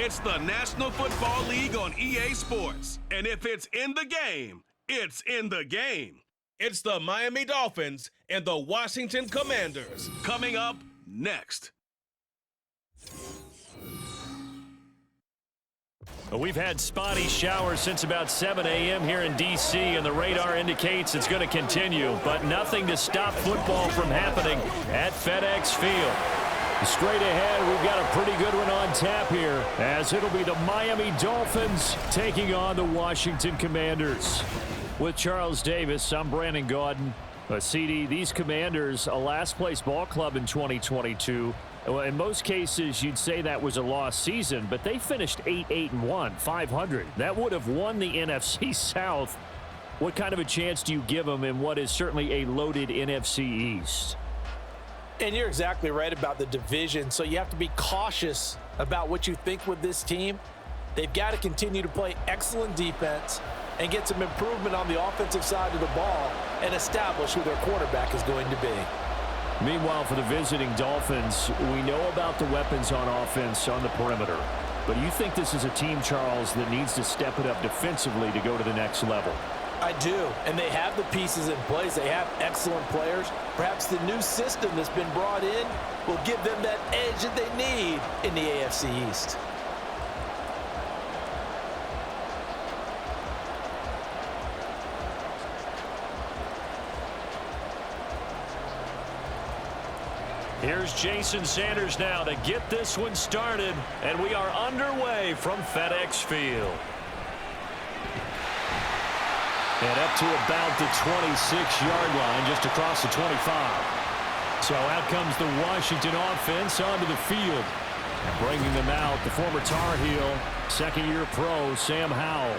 It's the National Football League on EA Sports. And if it's in the game, it's in the game. It's the Miami Dolphins and the Washington Commanders coming up next. We've had spotty showers since about 7 a.m. here in D.C., and the radar indicates it's going to continue, but nothing to stop football from happening at FedEx Field. Straight ahead, we've got a pretty good one on tap here, as it'll be the Miami Dolphins taking on the Washington Commanders. With Charles Davis, I'm Brandon Gaudin. CD, these Commanders, a last-place ball club in 2022. Well, in most cases, you'd say that was a lost season, but they finished 8-1, 500. That would have won the NFC South. What kind of a chance do you give them in what is certainly a loaded NFC East? And you're exactly right about the division, so you have to be cautious about what you think with this team. They've got to continue to play excellent defense and get some improvement on the offensive side of the ball and establish who their quarterback is going to be. Meanwhile, for the visiting Dolphins, we know about the weapons on offense on the perimeter. But do you think this is a team, Charles, that needs to step it up defensively to go to the next level? I do, and they have the pieces in place. They have excellent players. Perhaps the new system that's been brought in will give them that edge that they need in the AFC East. Here's Jason Sanders now to get this one started, and we are underway from FedEx Field. And up to about the 26-yard line, just across the 25. So out comes the Washington offense onto the field. And bringing them out, the former Tar Heel, second-year pro, Sam Howell.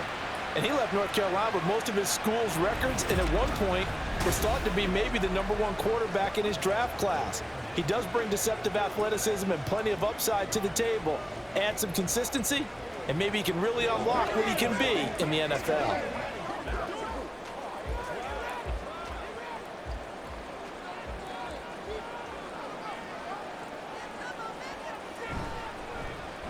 And he left North Carolina with most of his school's records, and at one point was thought to be maybe the #1 quarterback in his draft class. He does bring deceptive athleticism and plenty of upside to the table. Add some consistency, and maybe he can really unlock what he can be in the NFL.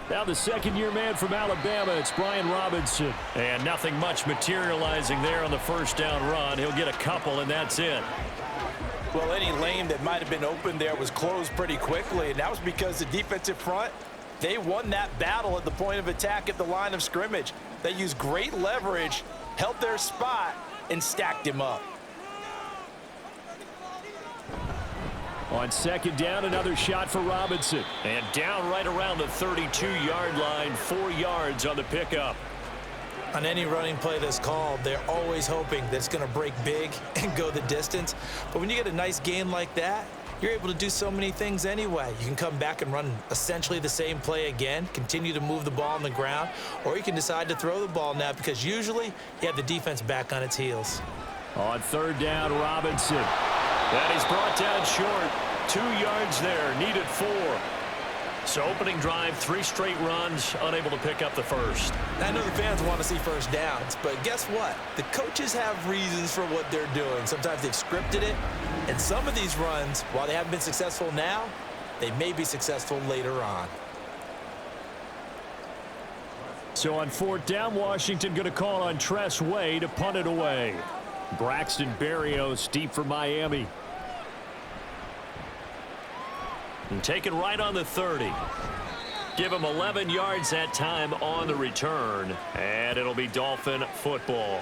Now the second-year man from Alabama, it's Brian Robinson. And nothing much materializing there on the first down run. He'll get a couple, and that's it. Well, any lane that might have been open there was closed pretty quickly, and that was because the defensive front, they won that battle at the point of attack at the line of scrimmage. They used great leverage, held their spot, and stacked him up. On second down, another shot for Robinson. And down right around the 32-yard line, 4 yards on the pickup. On any running play that's called, they're always hoping that it's going to break big and go the distance. But when you get a nice gain like that, you're able to do so many things anyway. You can come back and run essentially the same play again, continue to move the ball on the ground, or you can decide to throw the ball now because usually you have the defense back on its heels. On third down, Robinson. That is brought down short. 2 yards there, needed 4. So opening drive, 3 straight runs, unable to pick up the first. I know the fans want to see first downs, but guess what? The coaches have reasons for what they're doing. Sometimes they've scripted it, and some of these runs, while they haven't been successful now, they may be successful later on. So on fourth down, Washington going to call on Tress Way to punt it away. Braxton Berrios deep for Miami. And taken right on the 30. Give him 11 yards that time on the return. And it'll be Dolphin football.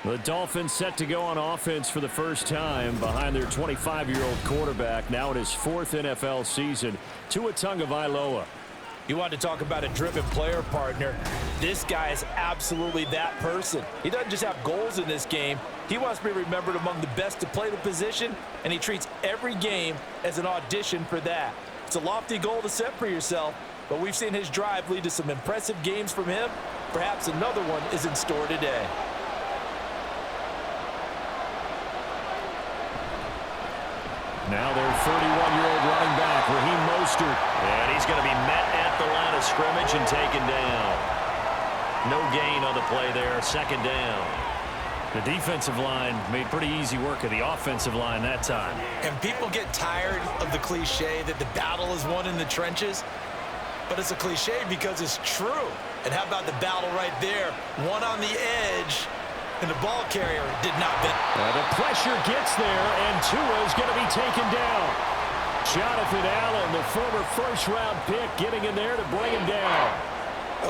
The Dolphins set to go on offense for the first time behind their 25-year-old quarterback, now in his 4th NFL season, Tua Tagovailoa. You want to talk about a driven player, partner. This guy is absolutely that person. He doesn't just have goals in this game. He wants to be remembered among the best to play the position, and he treats every game as an audition for that. It's a lofty goal to set for yourself, but we've seen his drive lead to some impressive games from him. Perhaps another one is in store today. Now their 31-year-old running back, Raheem Mostert. And he's going to be met at the line of scrimmage and taken down. No gain on the play there, second down. The defensive line made pretty easy work of the offensive line that time. And people get tired of the cliche that the battle is won in the trenches. but it's a cliche because it's true. And how about the battle right there? One on the edge, and the ball carrier did not bend. The pressure gets there, and Tua's going to be taken down. Jonathan Allen, the former first-round pick, getting in there to bring him down.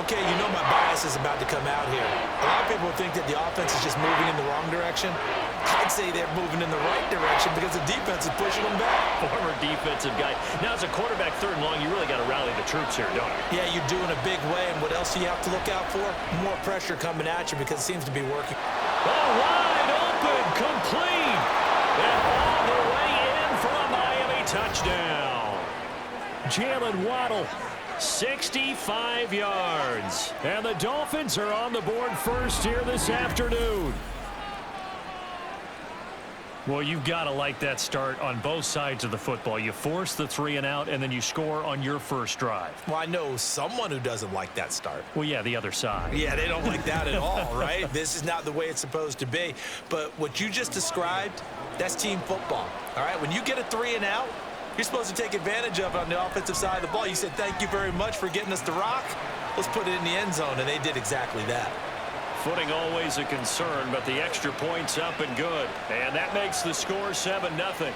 Okay, you know my bias is about to come out here. A lot of people think that the offense is just moving in the wrong direction. I'd say they're moving in the right direction because the defense is pushing them back. Former defensive guy. Now, as a quarterback, third and long, you really got to rally the troops here, don't you? Yeah, you do in a big way. And what else do you have to look out for? More pressure coming at you because it seems to be working. Oh, wide open, complete. And all the way in for a Miami touchdown. Jalen Waddle. 65 yards. And the Dolphins are on the board first here this afternoon. Well, you've got to like that start on both sides of the football. You force the 3 and out, and then you score on your first drive. Well, I know someone who doesn't like that start. Well, yeah, the other side. Yeah, they don't like that at all, right? This is not the way it's supposed to be. But what you just described, that's team football, all right? When you get a 3 and out, you're supposed to take advantage of it on the offensive side of the ball. You said, thank you very much for getting us the rock. Let's put it in the end zone, and they did exactly that. Footing always a concern, but the extra point's up and good. And that makes the score 7-0.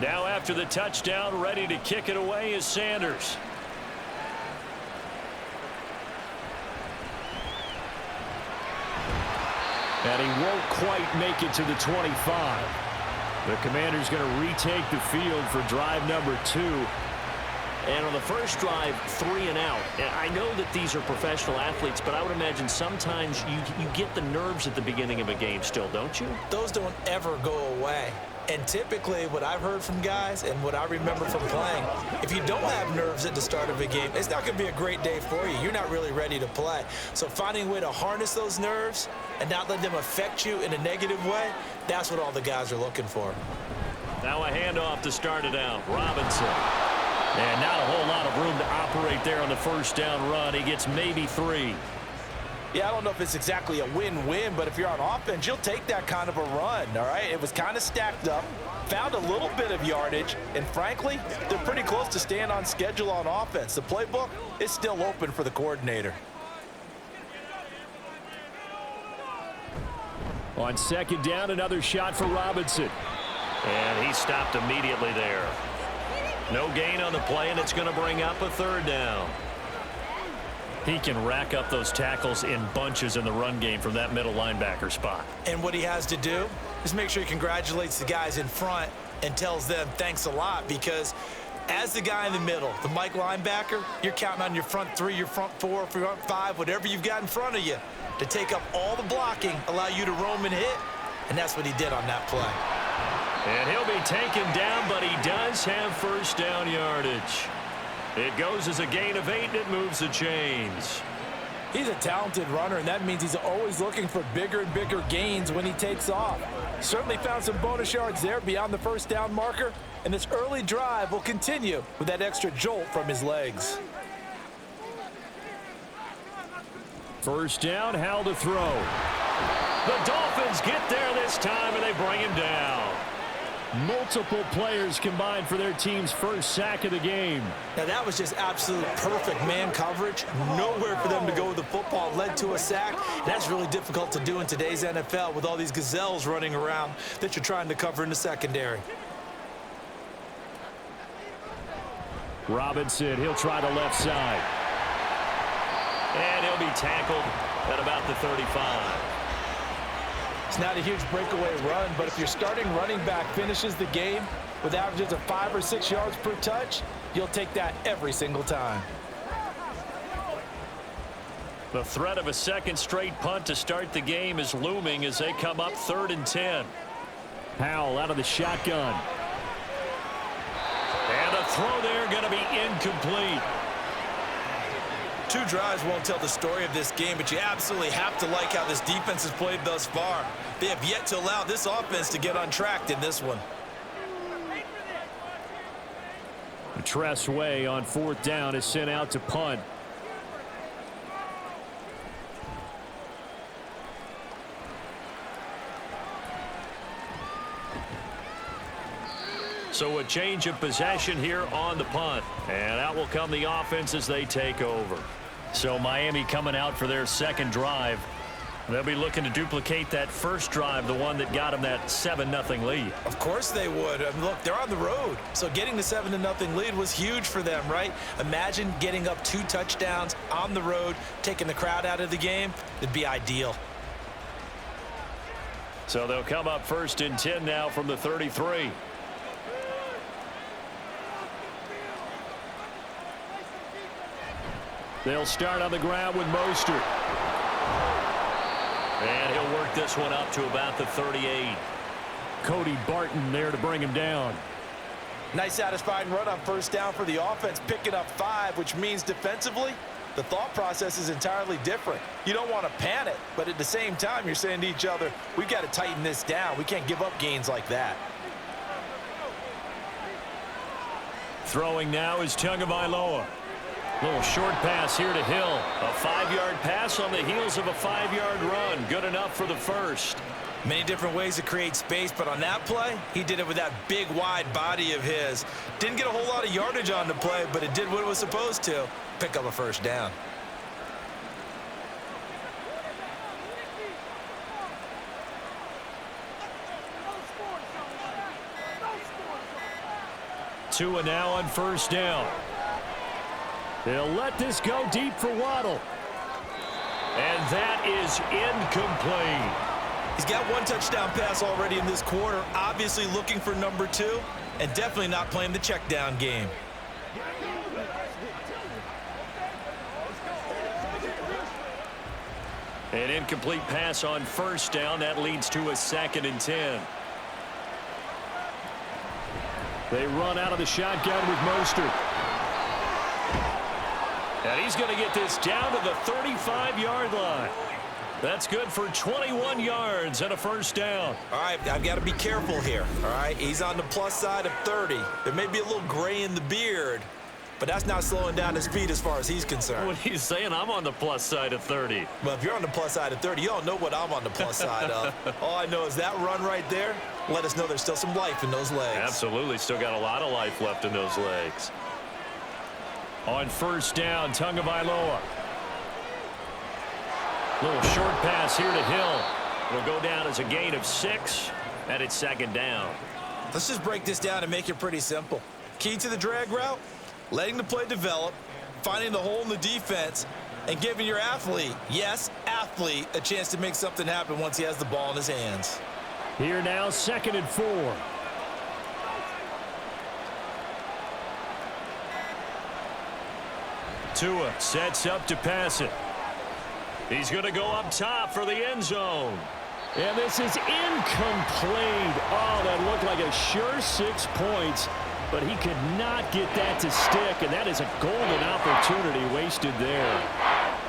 Now after the touchdown, ready to kick it away is Sanders. And he won't quite make it to the 25. The Commander's going to retake the field for drive number 2. And on the first drive, 3 and out. And I know that these are professional athletes, but I would imagine sometimes you get the nerves at the beginning of a game still, don't you? Those don't ever go away. And typically what I've heard from guys and what I remember from playing, if you don't have nerves at the start of a game, it's not going to be a great day for you. You're not really ready to play. So finding a way to harness those nerves and not let them affect you in a negative way, that's what all the guys are looking for. Now a handoff to start it out. Robinson. And not a whole lot of room to operate there on the first down run. He gets maybe 3. Yeah, I don't know if it's exactly a win-win, but if you're on offense, you'll take that kind of a run, all right? It was kind of stacked up, found a little bit of yardage, and frankly, they're pretty close to staying on schedule on offense. The playbook is still open for the coordinator. On second down, another shot for Robinson. And he stopped immediately there. No gain on the play, and it's going to bring up a third down. He can rack up those tackles in bunches in the run game from that middle linebacker spot. And what he has to do is make sure he congratulates the guys in front and tells them thanks a lot, because as the guy in the middle, the Mike linebacker, you're counting on your front 3, your front 4, front 5, whatever you've got in front of you to take up all the blocking, allow you to roam and hit, and that's what he did on that play. And he'll be taken down, but he does have first down yardage. It goes as a gain of 8, and it moves the chains. He's a talented runner, and that means he's always looking for bigger and bigger gains when he takes off. Certainly found some bonus yards there beyond the first down marker, and this early drive will continue with that extra jolt from his legs. First down, Howell to throw. The Dolphins get there this time, and they bring him down. Multiple players combined for their team's first sack of the game. Now that was just absolute perfect man coverage. Nowhere for them to go with the football. Led to a sack. That's really difficult to do in today's NFL with all these gazelles running around that you're trying to cover in the secondary. Robinson, he'll try the left side. And he'll be tackled at about the 35. It's not a huge breakaway run, but if your starting running back finishes the game with averages of 5 or 6 yards per touch, you'll take that every single time. The threat of a second straight punt to start the game is looming as they come up 3rd and 10. Powell out of the shotgun. And the throw there going to be incomplete. 2 drives won't tell the story of this game, but you absolutely have to like how this defense has played thus far. They have yet to allow this offense to get untracked in this one. Tress Way on 4th down is sent out to punt. So a change of possession here on the punt. And out will come the offense as they take over. So Miami coming out for their second drive. They'll be looking to duplicate that first drive, the one that got them that 7-0 lead. Of course they would. I mean, look, they're on the road. So getting the 7-0 lead was huge for them, right? Imagine getting up 2 touchdowns on the road, taking the crowd out of the game. It'd be ideal. So they'll come up 1st and 10 now from the 33. They'll start on the ground with Mostert. And he'll work this one up to about the 38. Cody Barton there to bring him down. Nice satisfying run on 1st down for the offense, picking up 5, which means defensively, the thought process is entirely different. You don't want to panic, but at the same time, you're saying to each other, we've got to tighten this down. We can't give up gains like that. Throwing now is Tagovailoa. Little short pass here to Hill. A 5-yard pass on the heels of a 5-yard run. Good enough for the first. Many different ways to create space, but on that play, he did it with that big, wide body of his. Didn't get a whole lot of yardage on the play, but it did what it was supposed to. Pick up a 1st down. Tua now on 1st down. They'll let this go deep for Waddle. And that is incomplete. He's got 1 touchdown pass already in this quarter, obviously looking for number 2, and definitely not playing the check down game. An incomplete pass on 1st down. That leads to a 2nd and 10. They run out of the shotgun with Mostert. And he's going to get this down to the 35-yard line. That's good for 21 yards and a 1st down. All right, I've got to be careful here, all right? He's on the plus side of 30. There may be a little gray in the beard, but that's not slowing down his speed as far as he's concerned. What he's saying, I'm on the plus side of 30. Well, if you're on the plus side of 30, you don't know what I'm on the plus side of. All I know is that run right there let us know there's still some life in those legs. Absolutely, still got a lot of life left in those legs. On 1st down, Tagovailoa. Little short pass here to Hill. It'll go down as a gain of 6, and it's 2nd down. Let's just break this down and make it pretty simple. Key to the drag route, letting the play develop, finding the hole in the defense, and giving your athlete, yes, athlete, a chance to make something happen once he has the ball in his hands. Here now, 2nd and 4. Tua sets up to pass it. He's going to go up top for the end zone. And this is incomplete. Oh, that looked like a sure 6 points, but he could not get that to stick, and that is a golden opportunity wasted there.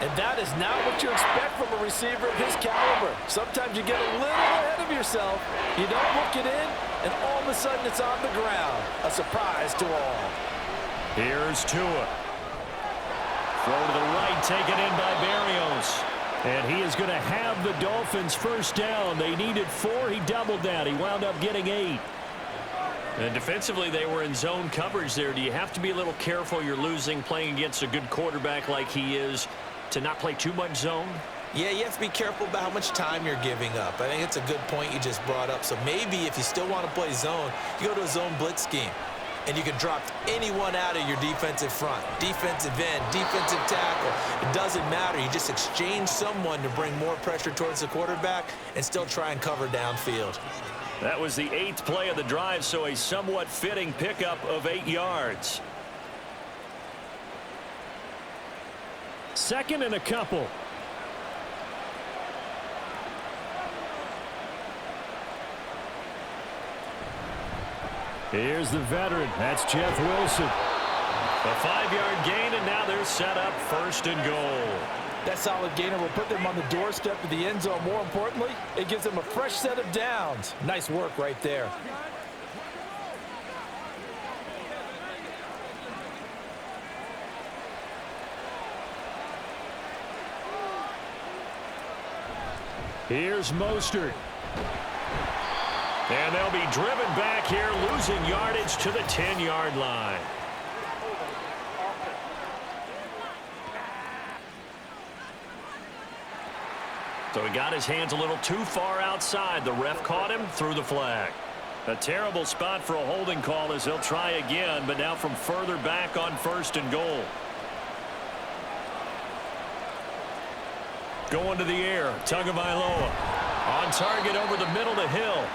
And that is not what you expect from a receiver of his caliber. Sometimes you get a little ahead of yourself, you don't hook it in, and all of a sudden it's on the ground. A surprise to all. Here's Tua. Throw to the right, taken in by Berrios. And he is going to have the Dolphins 1st down. They needed 4. He doubled that. He wound up getting 8. And defensively, they were in zone coverage there. Do you have to be a little careful? You're losing playing against a good quarterback like he is to not play too much zone? Yeah, you have to be careful about how much time you're giving up. I think it's a good point you just brought up. So maybe if you still want to play zone, you go to a zone blitz scheme. And you can drop anyone out of your defensive front, defensive end, defensive tackle. It doesn't matter. You just exchange someone to bring more pressure towards the quarterback and still try and cover downfield. That was the 8th play of the drive, so a somewhat fitting pickup of 8 yards. 2nd and a couple. Here's the veteran. That's Jeff Wilson. A 5-yard gain, and now they're set up 1st and goal. That solid gainer will put them on the doorstep of the end zone. More importantly, it gives them a fresh set of downs. Nice work right there. Here's Mostert. And they'll be driven back here, losing yardage to the 10-yard line. So he got his hands a little too far outside. The ref caught him, threw the flag. A terrible spot for a holding call as they'll try again, but now from further back on 1st and goal. Going to the air, Tagovailoa. On target over the middle to Hill.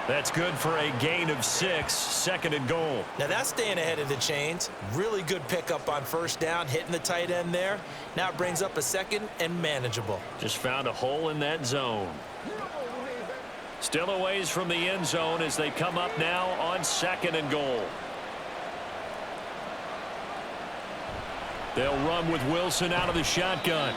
That's good for a gain of 6, 2nd and goal. Now that's staying ahead of the chains. Really good pickup on 1st down, hitting the tight end there. Now it brings up a 2nd and manageable. Just found a hole in that zone. Still a ways from the end zone as they come up now on 2nd and goal. They'll run with Wilson out of the shotgun.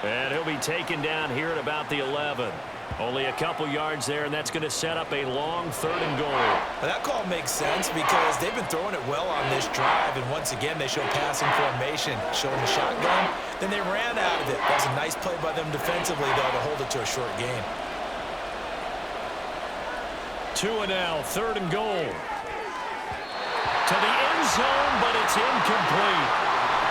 And he'll be taken down here at about the 11. Only a couple yards there, and that's going to set up a long 3rd and goal. Well, that call makes sense because they've been throwing it well on this drive, and once again they show passing formation, showing the shotgun. Then they ran out of it. That was a nice play by them defensively, though, to hold it to a short gain. 2 and now, 3rd and goal. To the end zone, but it's incomplete.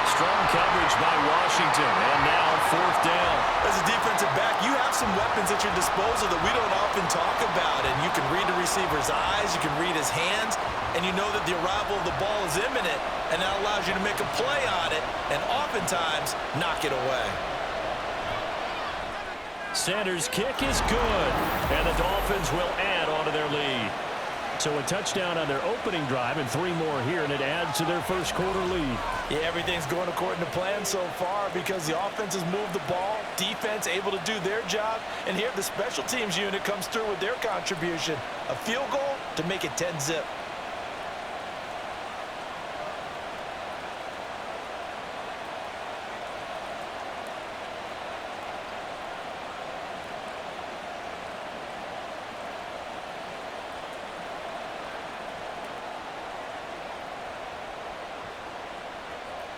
Strong coverage by Washington, and now 4th down. As a defensive back, you have some weapons at your disposal that we don't often talk about, and you can read the receiver's eyes, you can read his hands, and you know that the arrival of the ball is imminent, and that allows you to make a play on it, and oftentimes knock it away. Sanders' kick is good, and the Dolphins will add on to their lead. So a touchdown on their opening drive and 3 more here, and it adds to their 1st quarter lead. Yeah, everything's going according to plan so far because the offense has moved the ball, defense able to do their job, and here the special teams unit comes through with their contribution. A field goal to make it 10-zip.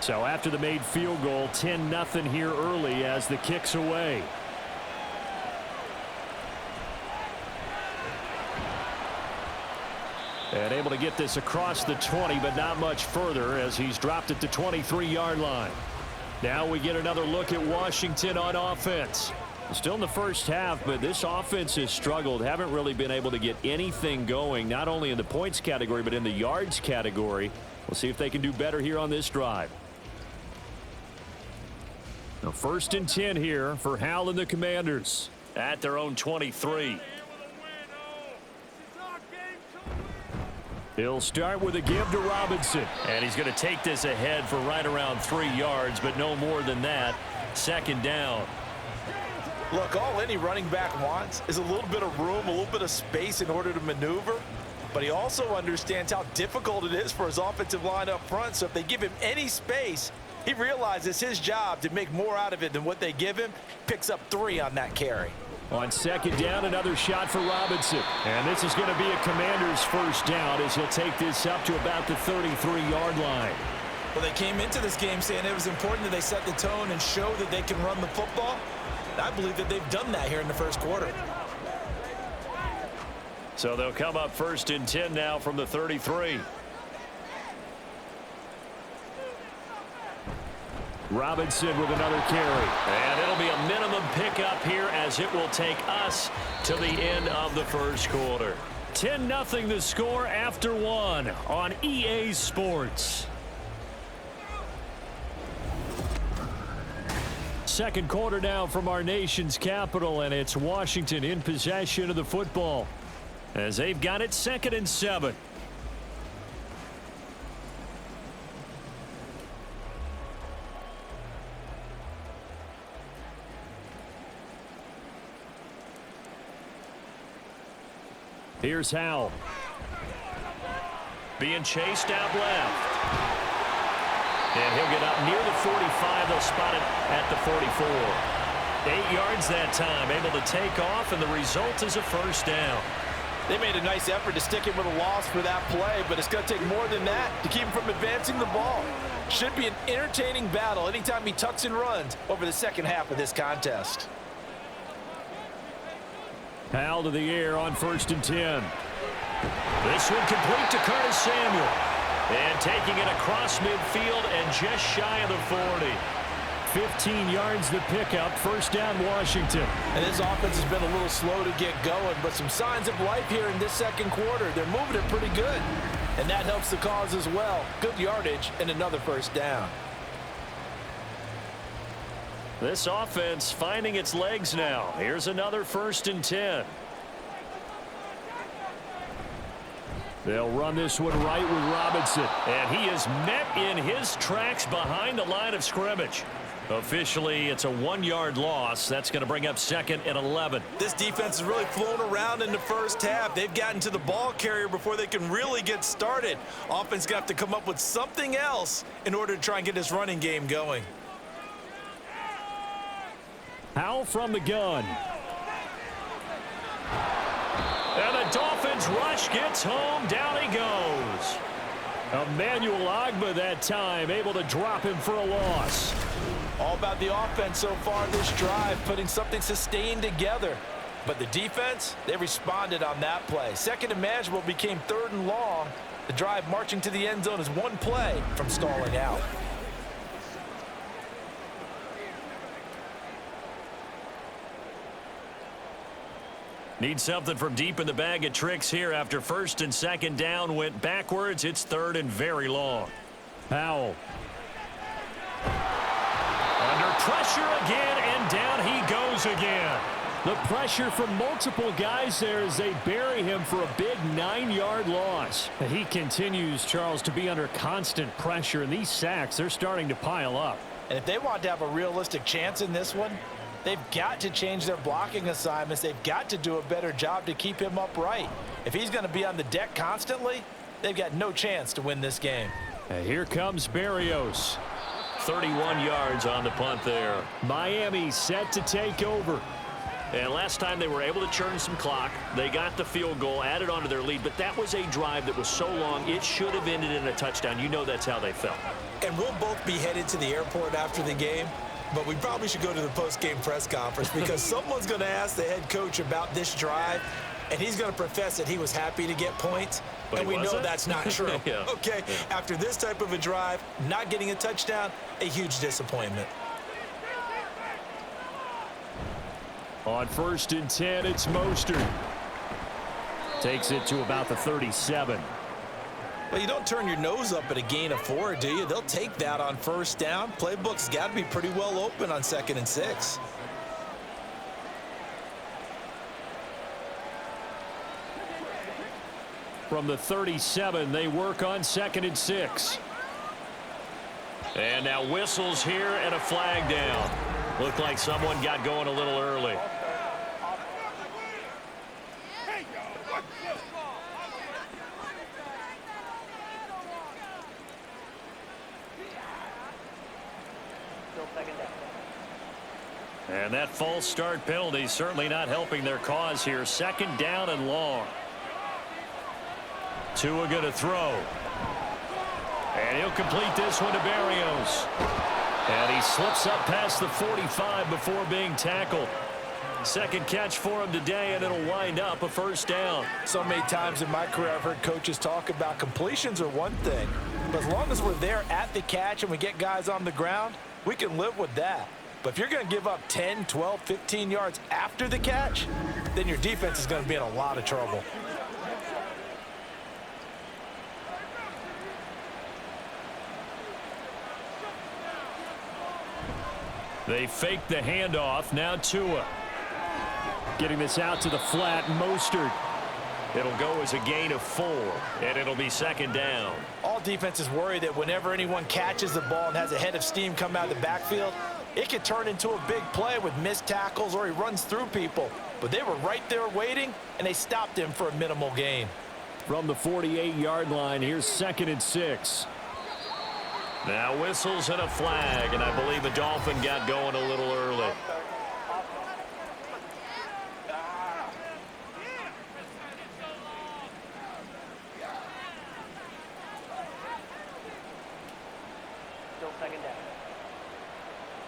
So after the made field goal, 10-0 here early as the kick's away. And able to get this across the 20, but not much further as he's dropped at the 23-yard line. Now we get another look at Washington on offense. Still in the first half, but this offense has struggled. Haven't really been able to get anything going, not only in the points category, but in the yards category. We'll see if they can do better here on this drive. Now 1st and 10 here for Hal and the Commanders at their own 23. He'll start with a give to Robinson. And he's going to take this ahead for right around 3 yards, but no more than that. 2nd down. Look, all any running back wants is a little bit of room, a little bit of space in order to maneuver. But he also understands how difficult it is for his offensive line up front. So if they give him any space, he realizes his job to make more out of it than what they give him. Picks up 3 on that carry. On 2nd down, another shot for Robinson. And this is going to be a Commander's 1st down as he'll take this up to about the 33-yard line. Well, they came into this game saying it was important that they set the tone and show that they can run the football. I believe that they've done that here in the 1st quarter. So they'll come up 1st and 10 now from the 33. Robinson with another carry. And it'll be a minimum pickup here as it will take us to the end of the 1st quarter. 10-0 the score after 1 on EA Sports. 2nd quarter now from our nation's capital, and it's Washington in possession of the football as they've got it 2nd and 7. Here's Howell. Being chased out left. And he'll get up near the 45. They'll spot it at the 44. 8 yards that time, able to take off, and the result is a first down. They made a nice effort to stick him with a loss for that play, but it's going to take more than that to keep him from advancing the ball. Should be an entertaining battle anytime he tucks and runs over the second half of this contest. Powell to the air on 1st and 10. This one complete to Curtis Samuel. And taking it across midfield and just shy of the 40. 15 yards the pickup, first down Washington. And this offense has been a little slow to get going, but some signs of life here in this second quarter. They're moving it pretty good, and that helps the cause as well. Good yardage and another first down. This offense finding its legs now. Here's another 1st and 10. They'll run this one right with Robinson. And he is met in his tracks behind the line of scrimmage. Officially, it's a 1-yard loss. That's going to bring up 2nd and 11. This defense has really flown around in the first half. They've gotten to the ball carrier before they can really get started. Offense got to come up with something else in order to try and get this running game going. Powell from the gun. And the Dolphins rush gets home. Down he goes. Emmanuel Ogbah that time able to drop him for a loss. All about the offense so far this drive, putting something sustained together. But the defense, they responded on that play. Second and manageable became 3rd and long. The drive marching to the end zone is one play from stalling out. Need something from deep in the bag of tricks here after 1st and 2nd down went backwards. It's 3rd and very long. Powell. Under pressure again, and down he goes again. The pressure from multiple guys there as they bury him for a big 9-yard loss. And he continues, Charles, to be under constant pressure, and these sacks, they're starting to pile up. And if they want to have a realistic chance in this one, they've got to change their blocking assignments. They've got to do a better job to keep him upright. If he's going to be on the deck constantly, they've got no chance to win this game. And here comes Berrios. 31 yards on the punt there. Miami set to take over. And last time they were able to churn some clock. They got the field goal, added on to their lead, but that was a drive that was so long, it should have ended in a touchdown. You know that's how they felt. And we'll both be headed to the airport after the game, but we probably should go to the post-game press conference because someone's going to ask the head coach about this drive, and he's going to profess that he was happy to get points, but and we know that's not true. Yeah. Okay, yeah. After this type of a drive, not getting a touchdown, a huge disappointment. On 1st and 10, it's Mostert. Takes it to about the 37. Well, you don't turn your nose up at a gain of 4, do you? They'll take that on 1st down. Playbook's got to be pretty well open on 2nd and 6. From the 37, they work on 2nd and 6. And now whistles here and a flag down. Looked like someone got going a little early. And that false start penalty certainly not helping their cause here. 2nd down and long. Tua going to throw. And he'll complete this one to Berrios. And he slips up past the 45 before being tackled. Second catch for him today, and it'll wind up a 1st down. So many times in my career I've heard coaches talk about completions are one thing, but as long as we're there at the catch and we get guys on the ground, we can live with that. But if you're going to give up 10, 12, 15 yards after the catch, then your defense is going to be in a lot of trouble. They fake the handoff. Now Tua. Getting this out to the flat. Mostert. It'll go as a gain of 4, and it'll be 2nd down. All defenses worry that whenever anyone catches the ball and has a head of steam come out of the backfield, it could turn into a big play with missed tackles or he runs through people. But they were right there waiting, and they stopped him for a minimal gain. From the 48-yard line, here's 2nd and 6. Now whistles and a flag, and I believe the Dolphin got going a little early.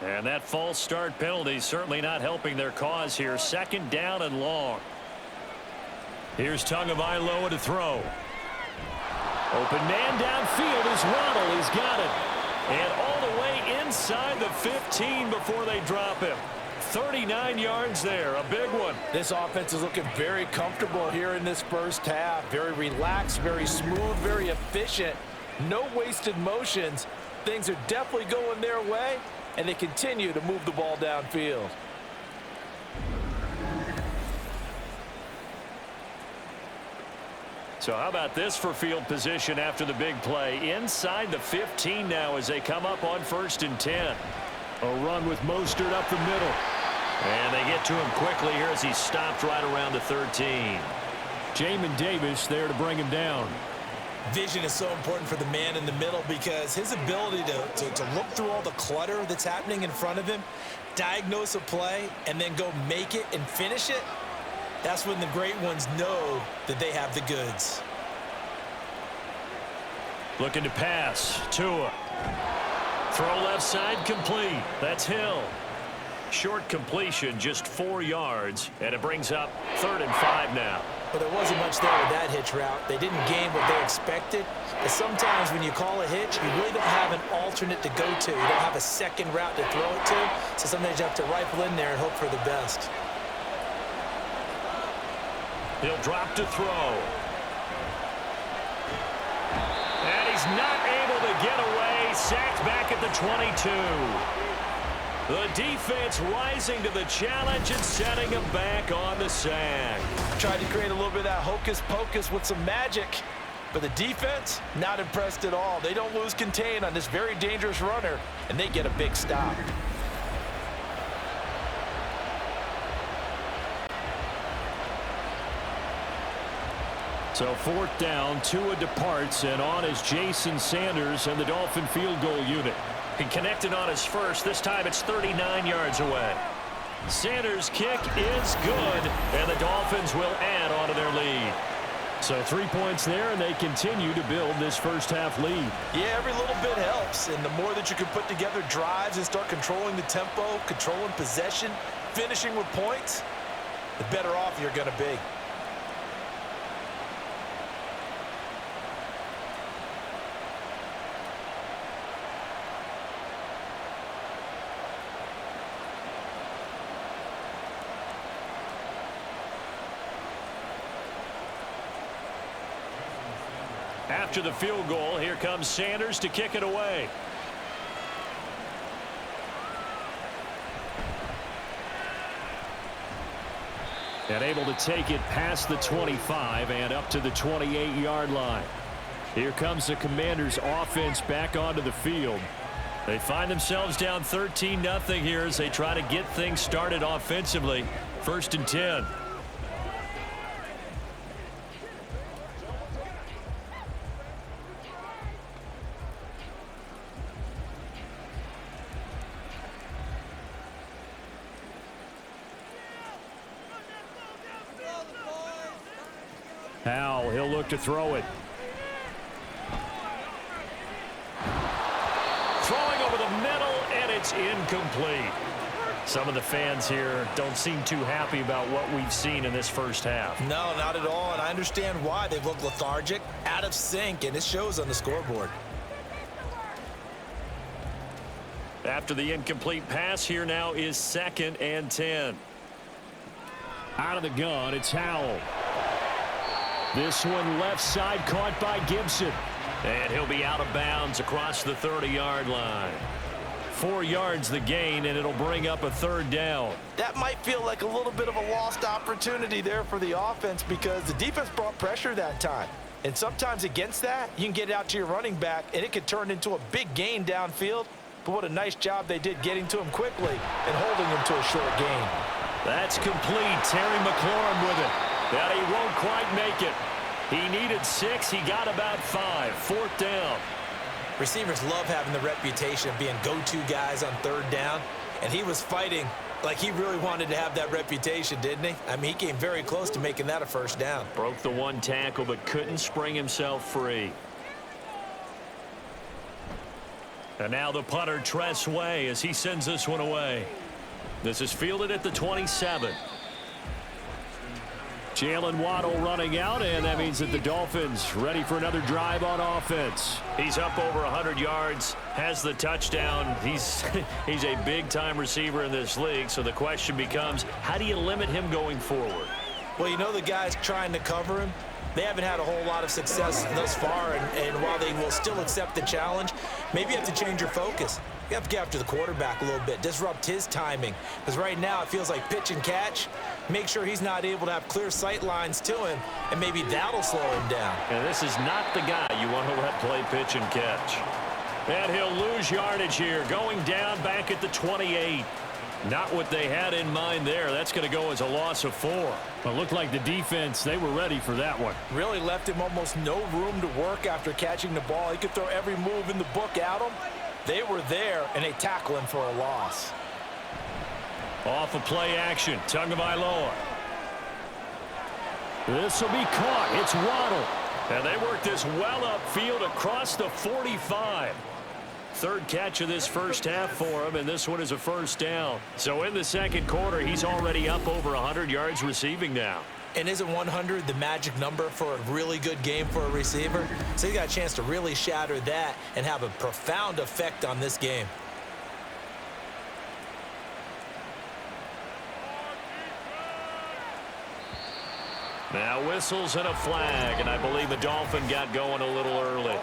And that false start penalty certainly not helping their cause here. Second down and long. Here's Tagovailoa to throw. Open man downfield is Waddle. He's got it. And all the way inside the 15 before they drop him. 39 yards there, a big one. This offense is looking very comfortable here in this first half. Very relaxed, very smooth, very efficient. No wasted motions. Things are definitely going their way, and they continue to move the ball downfield. So how about this for field position after the big play? Inside the 15 now as they come up on 1st and 10. A run with Mostert up the middle. And they get to him quickly here as he stopped right around the 13. Jamin Davis there to bring him down. Vision is so important for the man in the middle because his ability to look through all the clutter that's happening in front of him, diagnose a play, and then go make it and finish it, that's when the great ones know that they have the goods. Looking to pass. Tua. Throw left side complete. That's Hill. Short completion, just 4 yards, and it brings up 3rd and 5 now. But there wasn't much there with that hitch route. They didn't gain what they expected. But sometimes when you call a hitch, you really don't have an alternate to go to. You don't have a second route to throw it to. So sometimes you have to rifle in there and hope for the best. He'll drop to throw. And he's not able to get away. Sacked back at the 22. The defense rising to the challenge and setting him back on the sack. Tried to create a little bit of that hocus pocus with some magic. But the defense, not impressed at all. They don't lose contain on this very dangerous runner, and they get a big stop. So 4th down, Tua departs, and on is Jason Sanders and the Dolphin field goal unit. He connected on his first. This time it's 39 yards away. Sanders' kick is good, and the Dolphins will add on to their lead. So 3 points there, and they continue to build this first half lead. Yeah, every little bit helps, and the more that you can put together drives and start controlling the tempo, controlling possession, finishing with points, the better off you're going to be. After the field goal, here comes Sanders to kick it away. And able to take it past the 25 and up to the 28-yard line. Here comes the Commanders' offense back onto the field. They find themselves down 13-0 here as they try to get things started offensively. 1st and 10. Howell, he'll look to throw it. Throwing over the middle, and it's incomplete. Some of the fans here don't seem too happy about what we've seen in this first half. No, not at all, and I understand why. They've looked lethargic, out of sync, and it shows on the scoreboard. After the incomplete pass, here now is 2nd and 10. Out of the gun, it's Howell. This one left side caught by Gibson. And he'll be out of bounds across the 30-yard line. 4 yards the gain, and it'll bring up a 3rd down. That might feel like a little bit of a lost opportunity there for the offense because the defense brought pressure that time. And sometimes against that, you can get it out to your running back, and it could turn into a big gain downfield. But what a nice job they did getting to him quickly and holding him to a short gain. That's complete. Terry McLaurin with it. That he won't quite make it. He needed 6. He got about 5. 4th down. Receivers love having the reputation of being go-to guys on third down, and he was fighting like he really wanted to have that reputation, didn't he? I mean, he came very close to making that a first down. Broke the one tackle but couldn't spring himself free. And now the punter, Tress Way, as he sends this one away. This is fielded at the 27. Jalen Waddle running out, and that means that the Dolphins ready for another drive on offense. He's up over 100 yards, has the touchdown. He's a big-time receiver in this league, so the question becomes, how do you limit him going forward? Well, you know the guys trying to cover him, they haven't had a whole lot of success thus far, and while they will still accept the challenge, maybe you have to change your focus. You have to get after the quarterback a little bit, disrupt his timing. Because right now it feels like pitch and catch. Make sure he's not able to have clear sight lines to him, and maybe that'll slow him down. And this is not the guy you want to let play pitch and catch. And he'll lose yardage here, going down back at the 28. Not what they had in mind there. That's going to go as a loss of 4. But it looked like the defense, they were ready for that one. Really left him almost no room to work after catching the ball. He could throw every move in the book at him. They were there, and they tackle him for a loss. Off of play action, Tagovailoa. This will be caught. It's Waddle. And they work this well upfield across the 45. Third catch of this first half for him, and this one is a first down. So in the second quarter, he's already up over 100 yards receiving now. And isn't 100 the magic number for a really good game for a receiver? So he got a chance to really shatter that and have a profound effect on this game. Now whistles and a flag, and I believe the Dolphin got going a little early.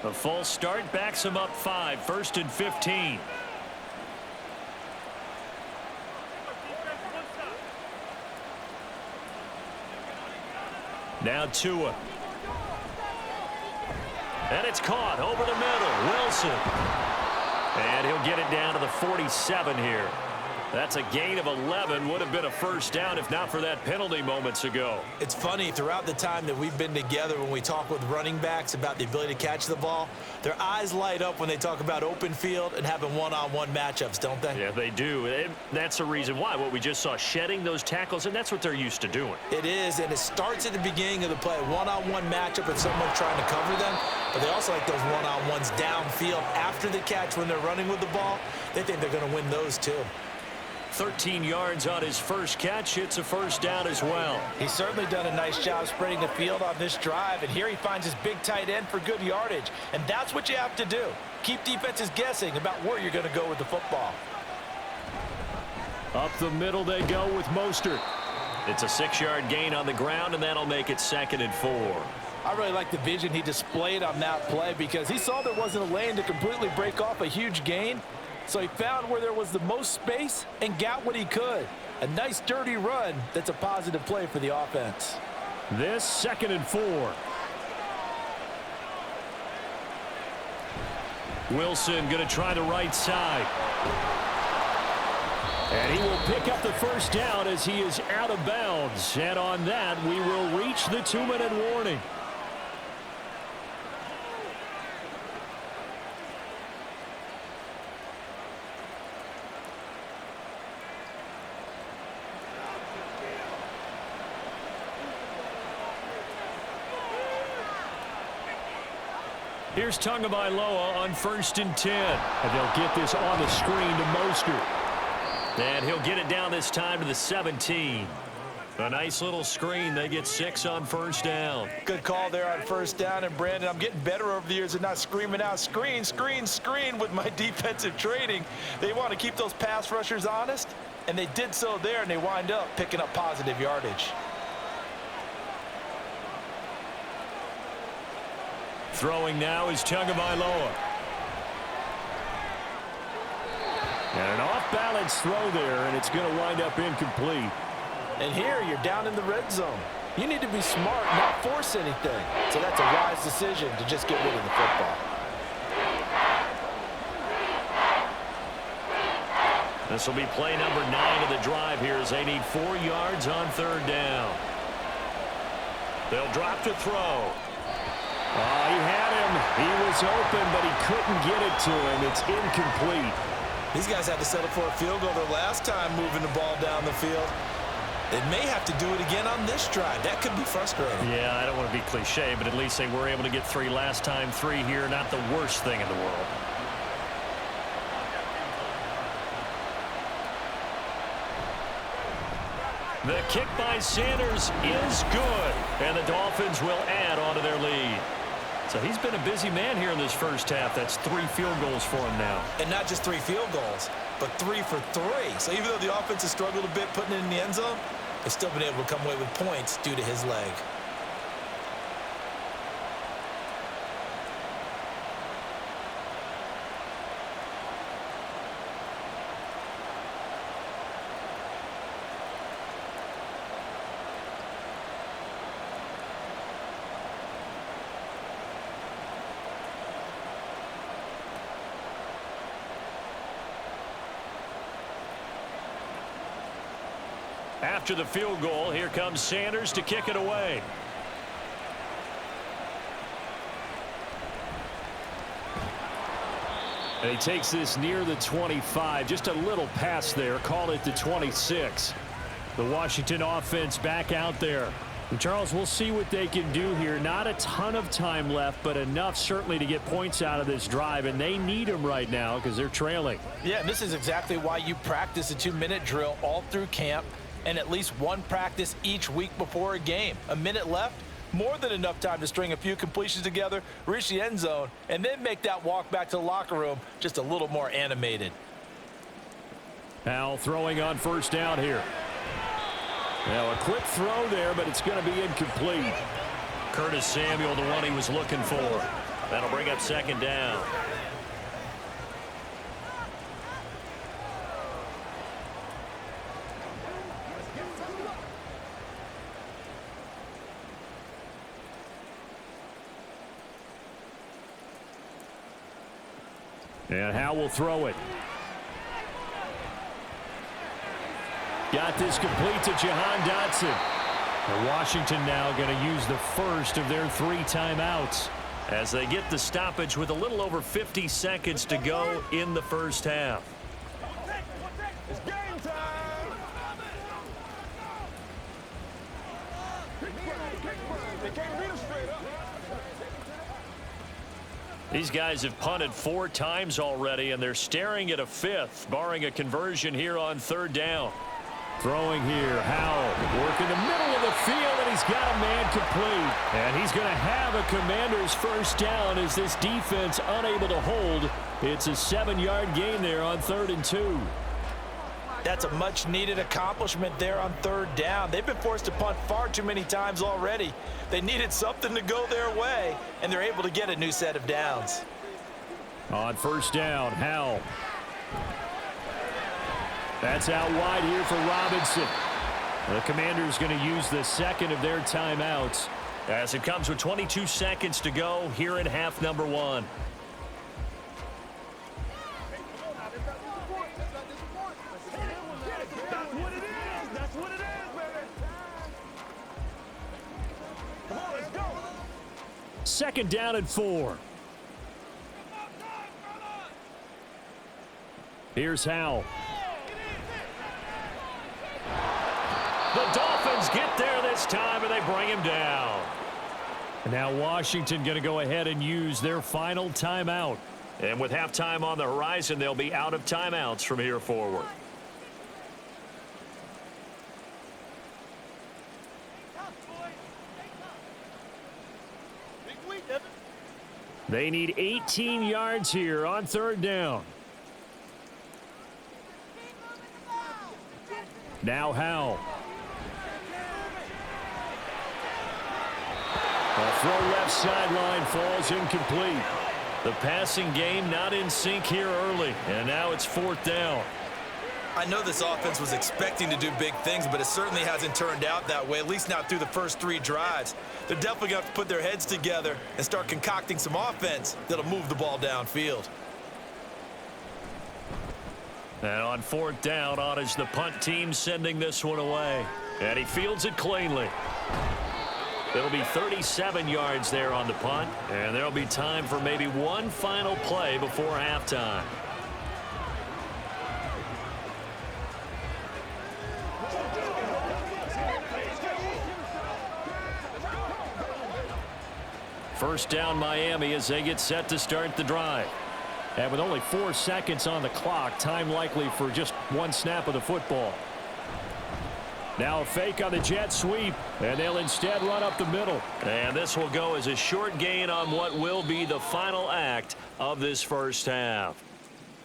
A false start backs him up 5, 1st and 15. Now Tua. And it's caught over the middle. Wilson. And he'll get it down to the 47 here. That's a gain of 11. Would have been a first down if not for that penalty moments ago. It's funny, throughout the time that we've been together, when we talk with running backs about the ability to catch the ball, their eyes light up when they talk about open field and having one-on-one matchups, don't they? Yeah, they do. And that's the reason why. What we just saw, shedding those tackles, and that's what they're used to doing. It is, and it starts at the beginning of the play. One-on-one matchup if someone's trying to cover them, but they also like those one-on-ones downfield after the catch when they're running with the ball. They think they're going to win those too. 13 yards on his first catch. It's a first down as well. He's certainly done a nice job spreading the field on this drive, and here he finds his big tight end for good yardage, and that's what you have to do. Keep defenses guessing about where you're going to go with the football. Up the middle they go with Mostert. It's a 6-yard gain on the ground, and that'll make it 2nd and 4. I really like the vision he displayed on that play because he saw there wasn't a lane to completely break off a huge gain. So he found where there was the most space and got what he could. A nice dirty run that's a positive play for the offense. This 2nd and 4. Wilson going to try the right side. And he will pick up the first down as he is out of bounds. And on that, we will reach the 2-minute warning. Here's Tagovailoa on 1st and 10. And they'll get this on the screen to Mostert. And he'll get it down this time to the 17. A nice little screen. They get 6 on first down. Good call there on first down. And, Brandon, I'm getting better over the years and not screaming out, screen, screen, screen with my defensive training. They want to keep those pass rushers honest, and they did so there, and they wind up picking up positive yardage. Throwing now is Tagovailoa. And an off-balance throw there, and it's going to wind up incomplete. And here you're down in the red zone. You need to be smart, not force anything. So that's a wise decision to just get rid of the football. This will be play number 9 of the drive here as they need 4 yards on 3rd down. They'll drop to throw. Oh, he had him. He was open, but he couldn't get it to him. It's incomplete. These guys had to settle for a field goal their last time moving the ball down the field. They may have to do it again on this drive. That could be frustrating. Yeah, I don't want to be cliche, but at least they were able to get 3 last time. 3 here, not the worst thing in the world. The kick by Sanders is good, and the Dolphins will add on to their lead. So he's been a busy man here in this first half. That's 3 field goals for him now. And not just 3 field goals, but 3 for 3. So even though the offense has struggled a bit putting it in the end zone, they've still been able to come away with points due to his leg. After the field goal, here comes Sanders to kick it away. And he takes this near the 25. Just a little pass there. Call it the 26. The Washington offense back out there. And Charles, we'll see what they can do here. Not a ton of time left, but enough certainly to get points out of this drive. And they need them right now because they're trailing. Yeah, and this is exactly why you practice a 2-minute drill all through camp and at least one practice each week before a game. A minute left, more than enough time to string a few completions together, reach the end zone, and then make that walk back to the locker room just a little more animated. Now throwing on first down here. Now a quick throw there, but it's going to be incomplete. Curtis Samuel, the one he was looking for. That'll bring up 2nd down. And Howe will throw it. Got this complete to Jahan Dotson. And Washington now going to use the first of their 3 timeouts as they get the stoppage with a little over 50 seconds to go in the first half. It's game time. They can't beat us straight up. These guys have punted 4 times already, and they're staring at a 5th, barring a conversion here on 3rd down. Throwing here, Howell working the middle of the field, and he's got a man complete. And he's going to have a Commanders first down as this defense unable to hold. It's a 7-yard gain there on 3rd and 2. That's a much-needed accomplishment there on 3rd down. They've been forced to punt far too many times already. They needed something to go their way, and they're able to get a new set of downs. On first down, Howell. That's out wide here for Robinson. The Commanders going to use the 2nd of their timeouts as it comes with 22 seconds to go here in half number 1. Second down and 4. Here's Howell. The Dolphins get there this time, and they bring him down. And now Washington going to go ahead and use their final timeout. And with halftime on the horizon, they'll be out of timeouts from here forward. They need 18 yards here on 3rd down. Now Howell. A throw left sideline falls incomplete. The passing game not in sync here early, and now it's 4th down. I know this offense was expecting to do big things, but it certainly hasn't turned out that way, at least not through the first 3 drives. They're definitely going to have to put their heads together and start concocting some offense that'll move the ball downfield. And on fourth down, on is the punt team sending this one away. And he fields it cleanly. It'll be 37 yards there on the punt, and there'll be time for maybe one final play before halftime. First down Miami as they get set to start the drive. And with only 4 seconds on the clock, time likely for just one snap of the football. Now a fake on the jet sweep, and they'll instead run up the middle. And this will go as a short gain on what will be the final act of this first half.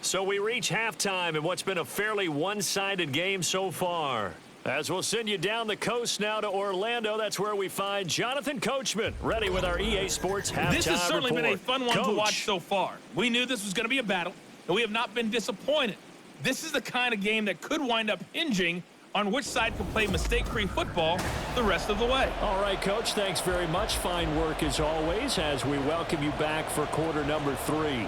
So we reach halftime in what's been a fairly one-sided game so far. As we'll send you down the coast now to Orlando, that's where we find Jonathan Coachman, ready with our EA Sports halftime report. This has certainly been a fun one to watch so far. We knew this was going to be a battle, and we have not been disappointed. This is the kind of game that could wind up hinging on which side can play mistake-free football the rest of the way. All right, Coach, thanks very much. Fine work as always as we welcome you back for quarter number 3.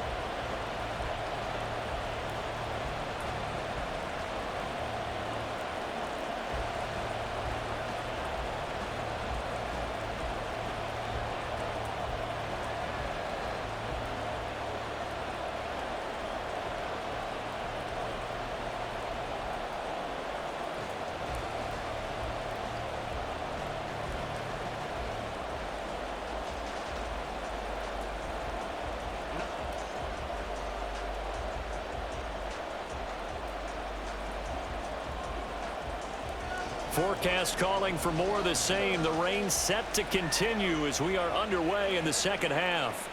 Forecast calling for more of the same. The rain set to continue as we are underway in the second half.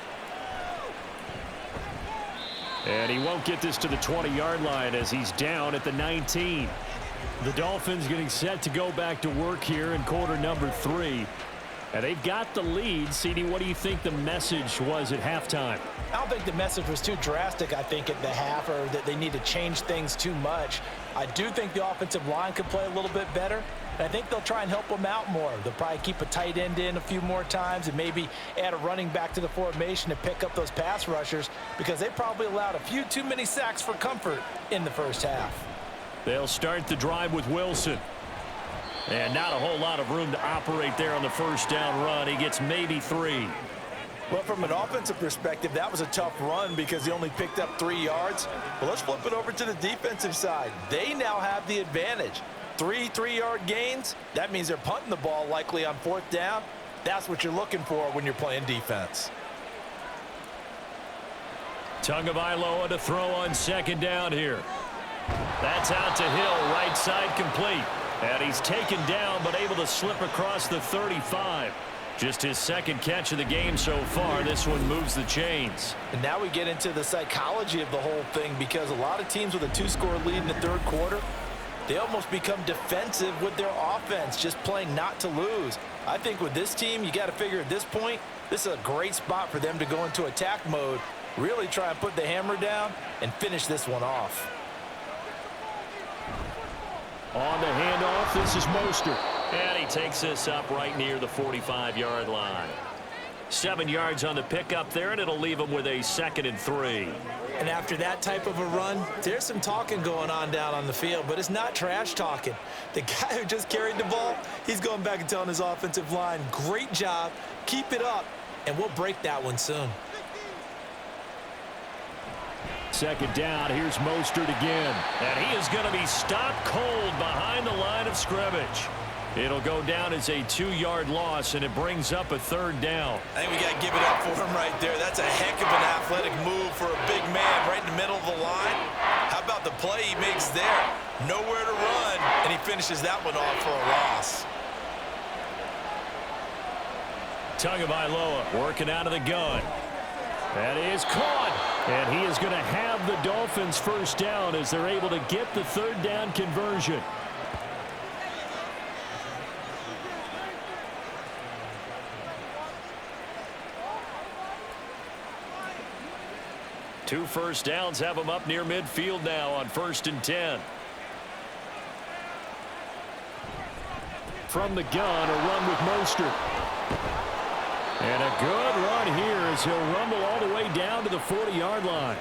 And he won't get this to the 20-yard line as he's down at the 19. The Dolphins getting set to go back to work here in quarter number 3. And they've got the lead. CD, what do you think the message was at halftime? I don't think the message was too drastic, I think, at the half, or that they need to change things too much. I do think the offensive line could play a little bit better, and I think they'll try and help them out more. They'll probably keep a tight end in a few more times and maybe add a running back to the formation to pick up those pass rushers because they probably allowed a few too many sacks for comfort in the first half. They'll start the drive with Wilson. And not a whole lot of room to operate there on the first down run. He gets maybe 3. Well, from an offensive perspective, that was a tough run because he only picked up 3 yards. But let's flip it over to the defensive side. They now have the advantage. 3 3-yard gains. That means they're punting the ball likely on fourth down. That's what you're looking for when you're playing defense. Tagovailoa to throw on second down here. That's out to Hill, right side complete. And he's taken down but able to slip across the 35. Just his second catch of the game so far. This one moves the chains. And now we get into the psychology of the whole thing because a lot of teams with a 2-score lead in the third quarter, they almost become defensive with their offense, just playing not to lose. I think with this team, you got to figure at this point, this is a great spot for them to go into attack mode, really try and put the hammer down and finish this one off. On the handoff, this is Mostert. And he takes this up right near the 45-yard line. 7 yards on the pickup there, and it'll leave him with a 2nd and 3. And after that type of a run, there's some talking going on down on the field, but it's not trash talking. The guy who just carried the ball, he's going back and telling his offensive line, great job, keep it up, and we'll break that one soon. Second down, here's Mostert again. And he is going to be stopped cold behind the line of scrimmage. It'll go down as a 2-yard loss, and it brings up a 3rd down. I think we got to give it up for him right there. That's a heck of an athletic move for a big man right in the middle of the line. How about the play he makes there? Nowhere to run, and he finishes that one off for a loss. Tagovailoa working out of the gun. That is caught. And he is going to have the Dolphins first down as they're able to get the 3rd down conversion. Two first downs have him up near midfield now on 1st and 10. From the gun, a run with Mostert. And a good run here as he'll rumble all the way down to the 40-yard line.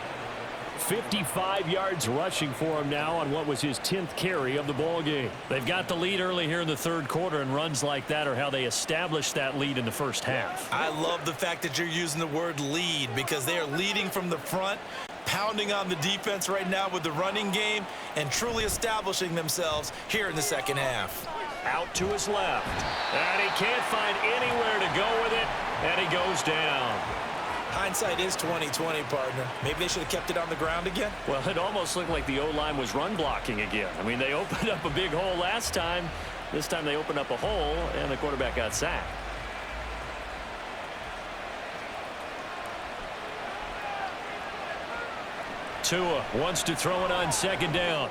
55 yards rushing for him now on what was his 10th carry of the ball game. They've got the lead early here in the third quarter, and runs like that are how they established that lead in the first half. I love the fact that you're using the word lead because they are leading from the front, pounding on the defense right now with the running game, and truly establishing themselves here in the second half. Out to his left, and he can't find anywhere to go with it, and he goes down. Hindsight is 20/20, partner. Maybe they should have kept it on the ground again. Well, it almost looked like the O-line was run blocking again. I mean, they opened up a big hole last time. This time they opened up a hole, and the quarterback got sacked. Tua wants to throw it on second down.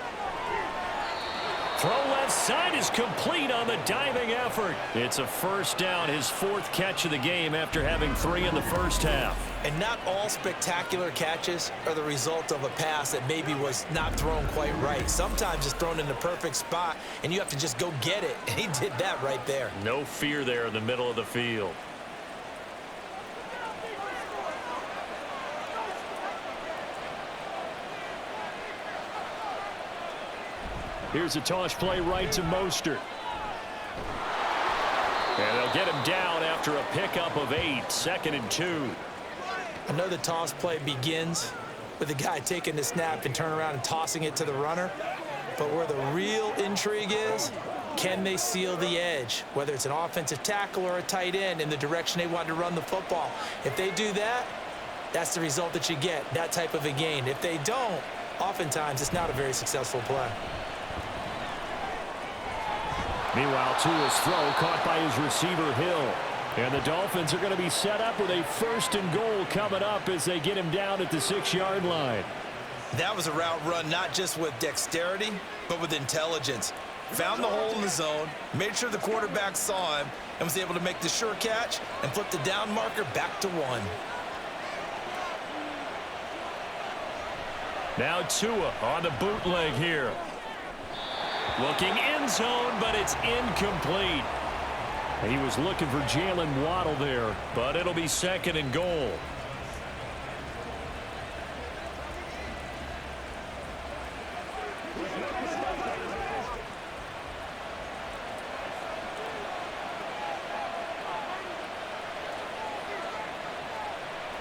Throw left side is complete on the diving effort. It's a first down, his 4th catch of the game after having 3 in the first half. And not all spectacular catches are the result of a pass that maybe was not thrown quite right. Sometimes it's thrown in the perfect spot, and you have to just go get it. And he did that right there. No fear there in the middle of the field. Here's a toss play right to Mostert. And they'll get him down after a pickup of 8, 2nd and 2. I know the toss play begins with the guy taking the snap and turning around and tossing it to the runner. But where the real intrigue is, can they seal the edge, whether it's an offensive tackle or a tight end, in the direction they want to run the football? If they do that, that's the result that you get, that type of a gain. If they don't, oftentimes it's not a very successful play. Meanwhile, Tua's throw caught by his receiver, Hill. And the Dolphins are going to be set up with a 1st and goal coming up as they get him down at the 6-yard line. That was a route run not just with dexterity, but with intelligence. Found the hole in the zone, made sure the quarterback saw him, and was able to make the sure catch and flip the down marker back to 1. Now Tua on the bootleg here. Looking end zone, but it's incomplete. He was looking for Jalen Waddle there, but it'll be 2nd and goal.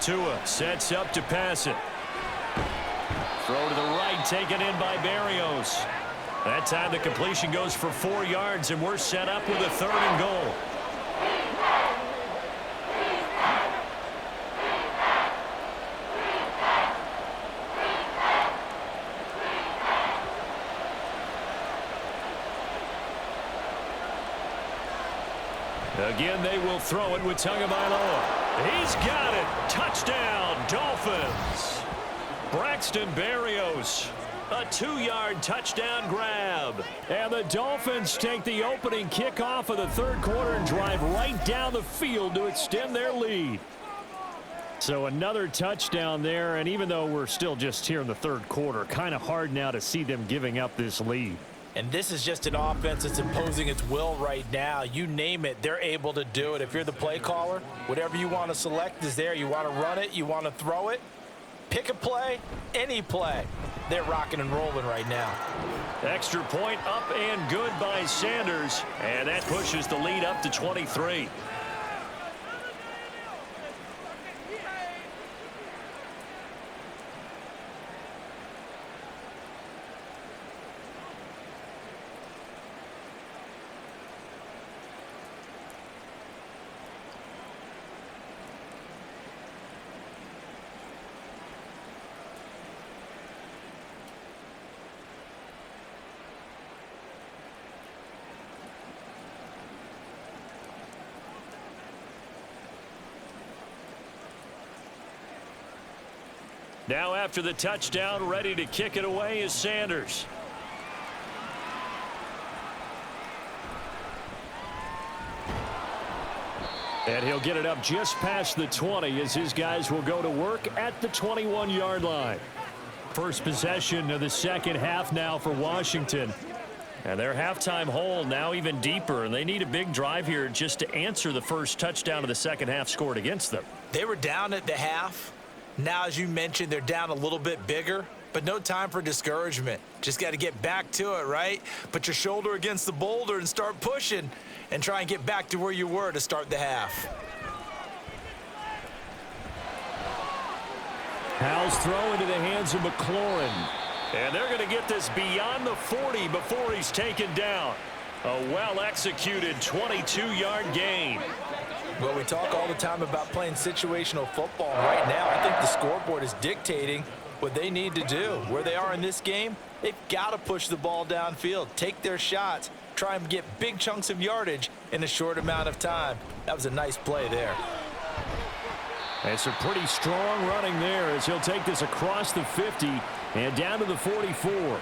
Tua sets up to pass it. Throw to the right, taken in by Berrios. That time the completion goes for 4 yards, and we're set up with a 3rd and goal. Again, they will throw it with Tagovailoa. He's got it. Touchdown, Dolphins. Braxton Berrios. A 2-yard touchdown grab. And the Dolphins take the opening kickoff of the third quarter and drive right down the field to extend their lead. So another touchdown there, and even though we're still just here in the third quarter, kind of hard now to see them giving up this lead. And this is just an offense that's imposing its will right now. You name it, they're able to do it. If you're the play caller, whatever you want to select is there. You want to run it, you want to throw it. Pick a play, any play. They're rocking and rolling right now. Extra point up and good by Sanders. And that pushes the lead up to 23. Now after the touchdown, ready to kick it away is Sanders. And he'll get it up just past the 20 as his guys will go to work at the 21-yard line. First possession of the second half now for Washington. And their halftime hole now even deeper, and they need a big drive here just to answer the first touchdown of the second half scored against them. They were down at the half. Now, as you mentioned, they're down a little bit bigger. but no time for discouragement. Just got to get back to it, right? Put your shoulder against the boulder and start pushing and try and get back to where you were to start the half. Powell's throw into the hands of McLaurin. And they're going to get this beyond the 40 before he's taken down. A well-executed 22-yard gain. Well, we talk all the time about playing situational football. Right now, I think the scoreboard is dictating what they need to do. Where they are in this game, they've got to push the ball downfield, take their shots, try and get big chunks of yardage in a short amount of time. That was a nice play there. And some pretty strong running there as he'll take this across the 50 and down to the 44.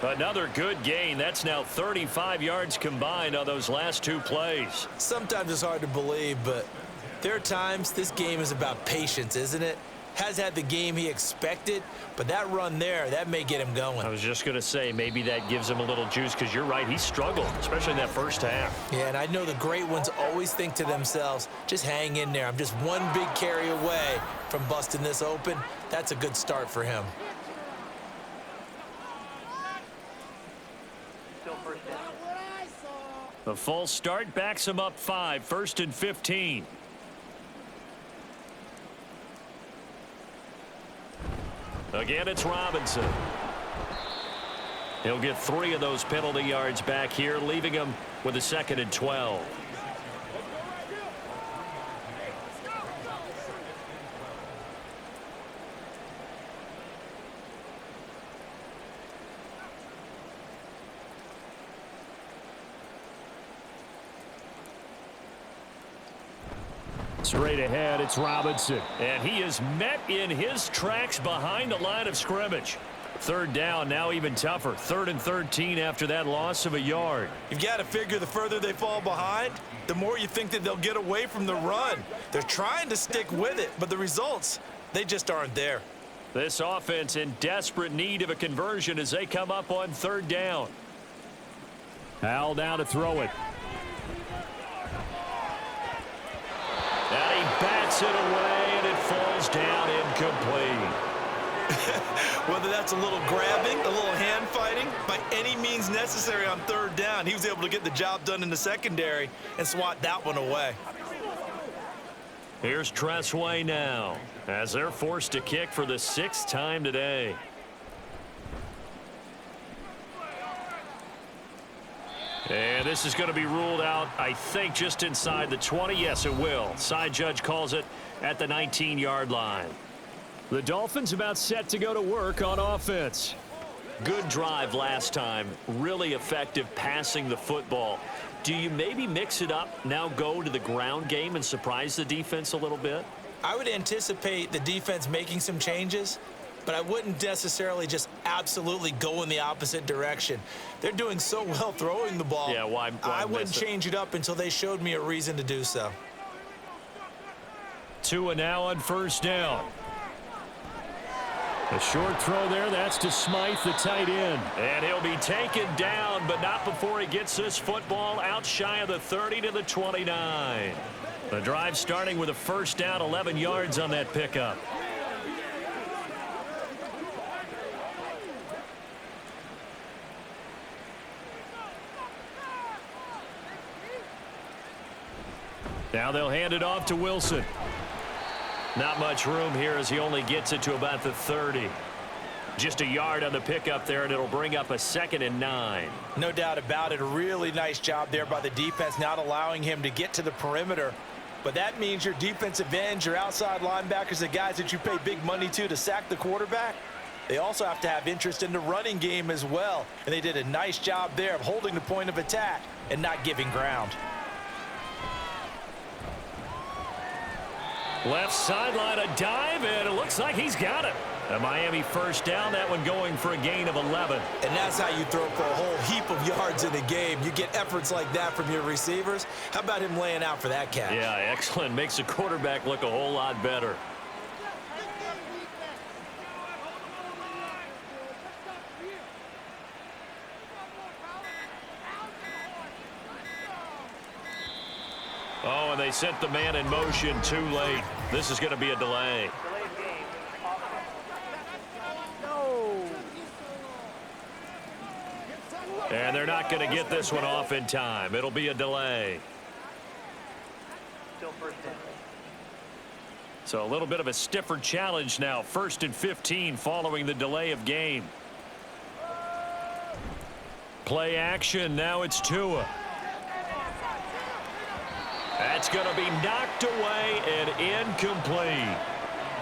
Another good gain. That's now 35 yards combined on those last two plays. Sometimes it's hard to believe, but there are times this game is about patience, isn't it? Has had the game he expected, but that run there, that may get him going. I was just going to say, maybe that gives him a little juice, because you're right, he struggled, especially in that first half. Yeah, and I know the great ones always think to themselves, just hang in there. I'm just one big carry away from busting this open. That's a good start for him. The false start backs him up 5, 1st and 15. Again, it's Robinson. He'll get 3 of those penalty yards back here, leaving him with a 2nd and 12. Straight ahead, it's Robinson. And he is met in his tracks behind the line of scrimmage. 3rd down, now even tougher. 3rd and 13 after that loss of a yard. You've got to figure the further they fall behind, the more you think that they'll get away from the run. They're trying to stick with it, but the results, they just aren't there. This offense in desperate need of a conversion as they come up on 3rd down. Powell down to throw it. And he bats it away, and it falls down incomplete. Whether that's a little grabbing, a little hand fighting, by any means necessary on 3rd down, he was able to get the job done in the secondary and swat that one away. Here's Tressway now, as they're forced to kick for the 6th time today. And this is going to be ruled out, I think, just inside the 20. Yes, it will. Side judge calls it at the 19-yard line. The Dolphins about set to go to work on offense. Good drive last time. Really effective passing the football. Do you maybe mix it up, now go to the ground game and surprise the defense a little bit? I would anticipate the defense making some changes, but I wouldn't necessarily just absolutely go in the opposite direction. They're doing so well throwing the ball. Yeah, why I wouldn't change it up until they showed me a reason to do so. 2 and now on 1st down. A short throw there, that's to Smythe, the tight end. And he'll be taken down, but not before he gets this football out shy of the 30 to the 29. The drive starting with a 1st down, 11 yards on that pickup. Now they'll hand it off to Wilson. Not much room here as he only gets it to about the 30. Just a yard on the pickup there, and it'll bring up a 2nd and 9. No doubt about it. A really nice job there by the defense, not allowing him to get to the perimeter. But that means your defensive ends, your outside linebackers, the guys that you pay big money to sack the quarterback, they also have to have interest in the running game as well. And they did a nice job there of holding the point of attack and not giving ground. Left sideline, a dive, and it looks like he's got it. A Miami 1st down, that one going for a gain of 11. And that's how you throw for a whole heap of yards in a game. You get efforts like that from your receivers. How about him laying out for that catch? Yeah, excellent. Makes the quarterback look a whole lot better. Oh, and they sent the man in motion too late. This is going to be a delay. And they're not going to get this one off in time. It'll be a delay. Still first down. So a little bit of a stiffer challenge now. 1st and 15 following the delay of game. Play action. Now it's Tua. That's going to be knocked away and incomplete.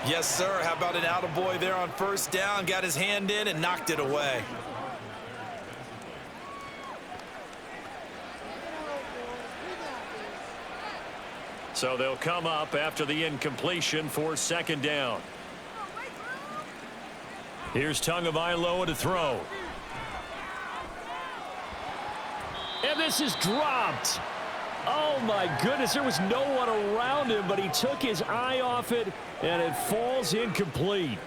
Yes, sir. How about an attaboy there on 1st down? Got his hand in and knocked it away. So they'll come up after the incompletion for 2nd down. Here's Tagovailoa to throw. And this is dropped. Oh, my goodness. There was no one around him, but he took his eye off it, and it falls incomplete.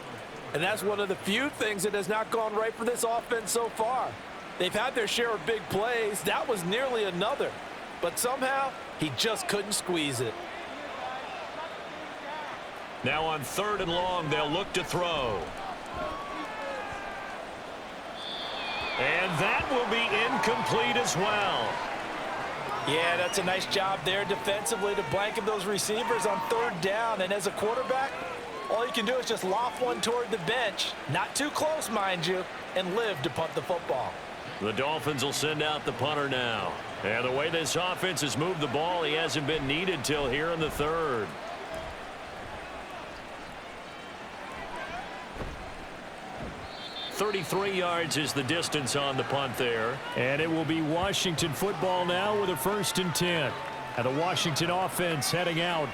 And that's one of the few things that has not gone right for this offense so far. They've had their share of big plays. That was nearly another. But somehow, he just couldn't squeeze it. Now on 3rd and long, they'll look to throw. And that will be incomplete as well. Yeah, that's a nice job there defensively to blanket those receivers on 3rd down. And as a quarterback, all you can do is just loft one toward the bench. Not too close, mind you, and live to punt the football. The Dolphins will send out the punter now. And the way this offense has moved the ball, he hasn't been needed till here in the 3rd. .33 yards is the distance on the punt there. And it will be Washington football now with a 1st and 10. And the Washington offense heading out.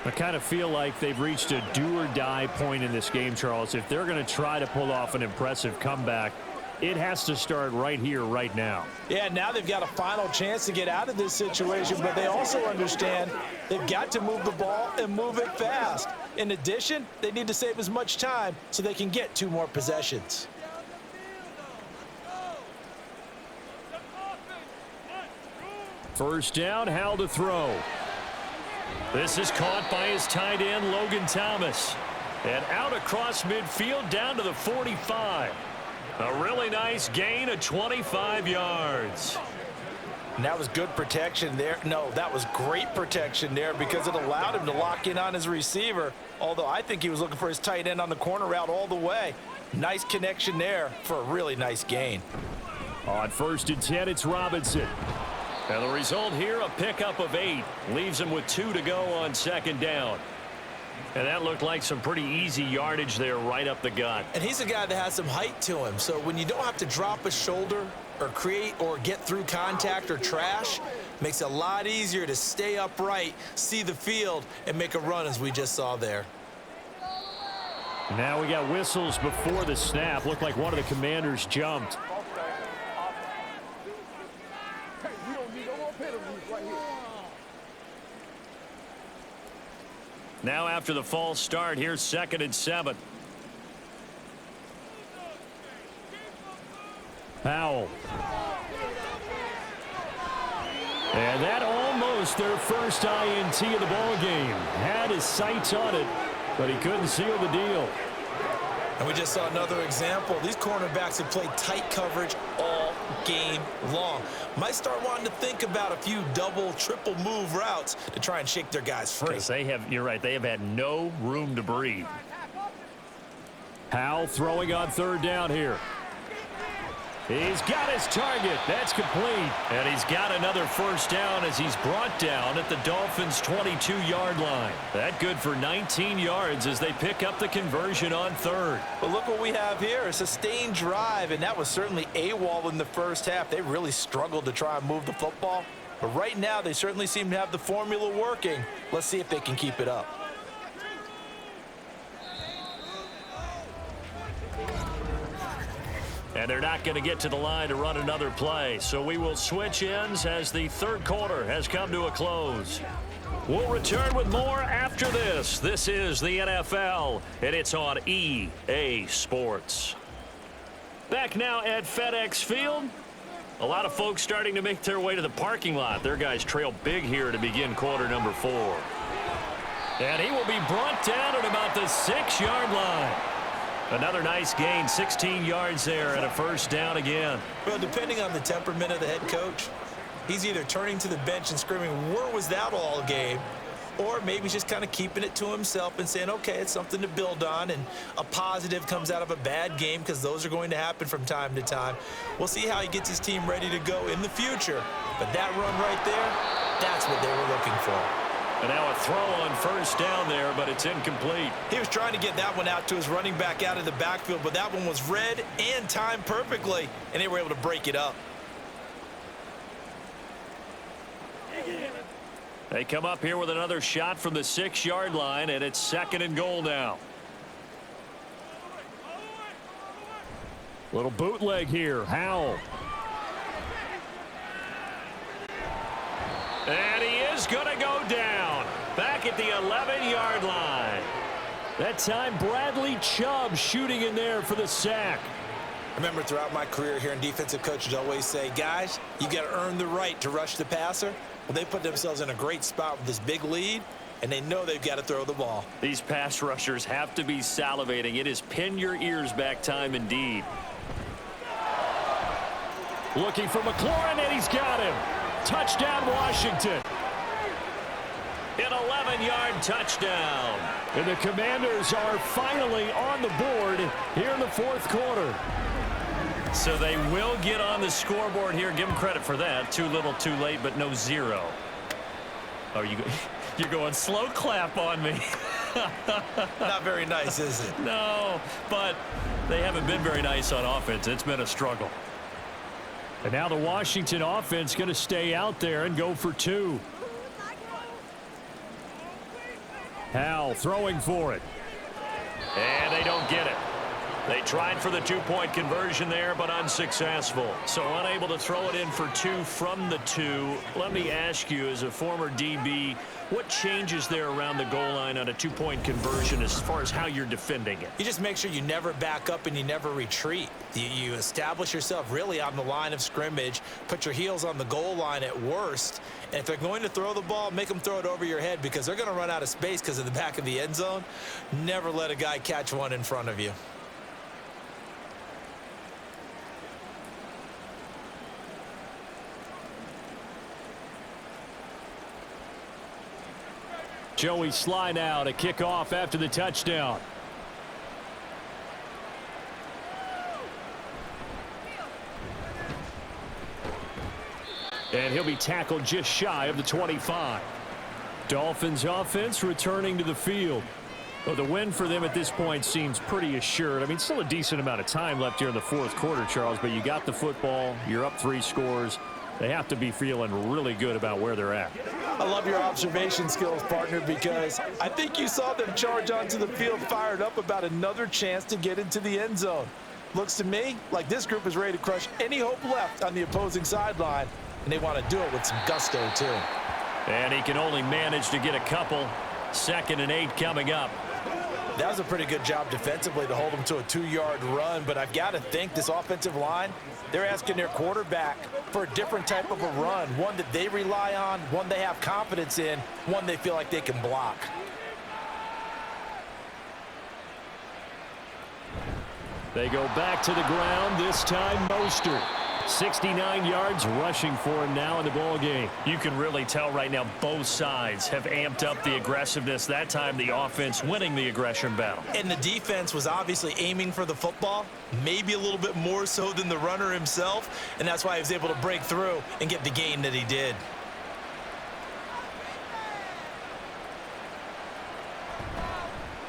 I kind of feel like they've reached a do-or-die point in this game, Charles. If they're going to try to pull off an impressive comeback, it has to start right here, right now. Yeah, now they've got a final chance to get out of this situation, but they also understand they've got to move the ball and move it fast. In addition, they need to save as much time so they can get 2 more possessions. First down, Howell to throw. This is caught by his tight end, Logan Thomas. And out across midfield down to the 45. A really nice gain of 25 yards. And that was good protection there. No, that was great protection there because it allowed him to lock in on his receiver. Although I think he was looking for his tight end on the corner route all the way. Nice connection there for a really nice gain. On 1st and 10, it's Robinson. And the result here, a pickup of 8. Leaves him with 2 to go on 2nd down. And that looked like some pretty easy yardage there right up the gut. And he's a guy that has some height to him. So when you don't have to drop a shoulder or create or get through contact or trash, makes it a lot easier to stay upright, see the field, and make a run as we just saw there. Now we got whistles before the snap. Looked like one of the Commanders jumped. Now after the false start, here's 2nd and 7. Powell. And that almost their first INT of the ball game. Had his sights on it, but he couldn't seal the deal. And we just saw another example. These cornerbacks have played tight coverage all game long. Might start wanting to think about a few double, triple move routes to try and shake their guys free. Because they have, you're right, they have had no room to breathe. Howell throwing on 3rd down here. He's got his target. That's complete. And he's got another 1st down as he's brought down at the Dolphins' 22-yard line. That good for 19 yards as they pick up the conversion on 3rd. But look what we have here, a sustained drive, and that was certainly AWOL in the first half. They really struggled to try and move the football. But right now, they certainly seem to have the formula working. Let's see if they can keep it up. And they're not going to get to the line to run another play. So we will switch ends as the 3rd quarter has come to a close. We'll return with more after this. This is the NFL, and it's on EA Sports. Back now at FedEx Field. A lot of folks starting to make their way to the parking lot. Their guys trail big here to begin quarter number 4. And he will be brought down at about the 6-yard line. Another nice gain, 16 yards there and a first down again. Well, depending on the temperament of the head coach, he's either turning to the bench and screaming, "Where was that all game?" Or maybe he's just kind of keeping it to himself and saying, okay, it's something to build on, and a positive comes out of a bad game, because those are going to happen from time to time. We'll see how he gets his team ready to go in the future. But that run right there, that's what they were looking for. And now a throw on first down there, but it's incomplete. He was trying to get that one out to his running back out of the backfield, but that one was read and timed perfectly, and they were able to break it up. They come up here with another shot from the 6-yard line, and it's 2nd and goal now. Little bootleg here. Howell. And he is going to go down. Back at the 11-yard line. That time, Bradley Chubb shooting in there for the sack. I remember throughout my career hearing defensive coaches always say, guys, you got to earn the right to rush the passer. Well, they put themselves in a great spot with this big lead, and they know they've got to throw the ball. These pass rushers have to be salivating. It is pin your ears back time indeed. Looking for McLaurin, and he's got him. Touchdown, Washington. An 11-yard touchdown. And the Commanders are finally on the board here in the 4th quarter. So they will get on the scoreboard here. Give them credit for that. Too little, too late, but no 0. Oh, you're going slow clap on me. Not very nice, is it? No, but they haven't been very nice on offense. It's been a struggle. And now the Washington offense going to stay out there and go for 2. Howell throwing for it. And they don't get it. They tried for the 2-point conversion there, but unsuccessful. So unable to throw it in for 2 from the 2. Let me ask you, as a former DB, what changes there around the goal line on a 2-point conversion as far as how you're defending it? You just make sure you never back up and you never retreat. You establish yourself really on the line of scrimmage, put your heels on the goal line at worst, and if they're going to throw the ball, make them throw it over your head, because they're going to run out of space because of the back of the end zone. Never let a guy catch one in front of you. Joey Sly now to kick off after the touchdown. And he'll be tackled just shy of the 25. Dolphins offense returning to the field. Well, the win for them at this point seems pretty assured. I mean, still a decent amount of time left here in the 4th quarter, Charles, but you got the football. You're up 3 scores. They have to be feeling really good about where they're at. I love your observation skills, partner, because I think you saw them charge onto the field fired up about another chance to get into the end zone. Looks to me like this group is ready to crush any hope left on the opposing sideline, and they want to do it with some gusto, too. And he can only manage to get a couple. 2nd and 8 coming up. That was a pretty good job defensively to hold them to a 2-yard run, but I've got to think this offensive line, they're asking their quarterback for a different type of a run, one that they rely on, one they have confidence in, one they feel like they can block. They go back to the ground, this time Mostert. 69 yards rushing for him now in the ball game. You can really tell right now both sides have amped up the aggressiveness. That time the offense winning the aggression battle. And the defense was obviously aiming for the football, maybe a little bit more so than the runner himself, and that's why he was able to break through and get the gain that he did.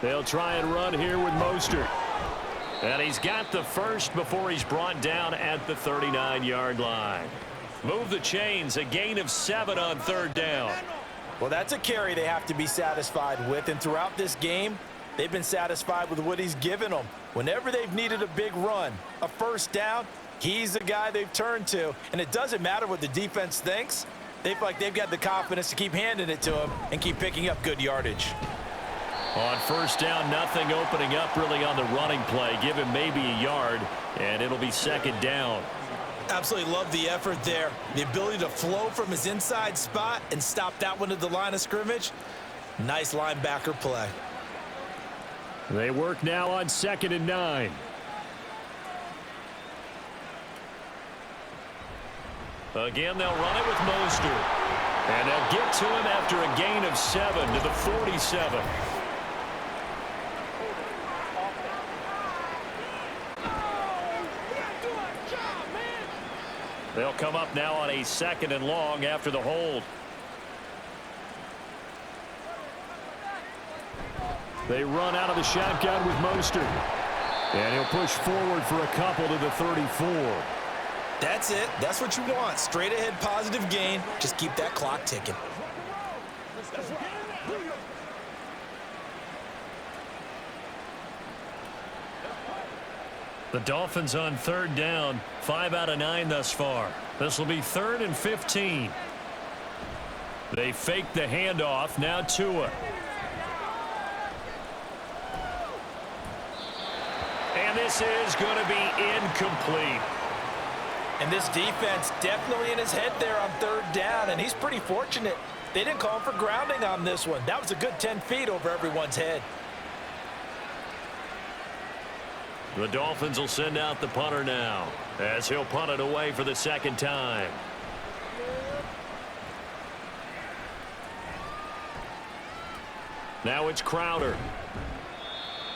They'll try and run here with Mostert. And he's got the first before he's brought down at the 39-yard line. Move the chains, a gain of 7 on 3rd down. Well, that's a carry they have to be satisfied with, and throughout this game, they've been satisfied with what he's given them. Whenever they've needed a big run, a first down, he's the guy they've turned to, and it doesn't matter what the defense thinks. They feel like they've got the confidence to keep handing it to him and keep picking up good yardage. On first down, nothing opening up really on the running play. Give him maybe a yard, and it'll be 2nd down. Absolutely love the effort there. The ability to flow from his inside spot and stop that one at the line of scrimmage. Nice linebacker play. They work now on 2nd and 9. Again, they'll run it with Mostert. And they'll get to him after a gain of 7 to the 47. They'll come up now on a 2nd and long after the hold. They run out of the shotgun with Mostert. And he'll push forward for a couple to the 34. That's it. That's what you want. Straight ahead positive gain. Just keep that clock ticking. The Dolphins on 3rd down. 5 out of 9 thus far. This will be 3rd and 15. They fake the handoff. Now Tua. And this is going to be incomplete. And this defense definitely in his head there on 3rd down, and he's pretty fortunate. They didn't call him for grounding on this one. That was a good 10 feet over everyone's head. The Dolphins will send out the punter now as he'll punt it away for the 2nd time. Now it's Crowder.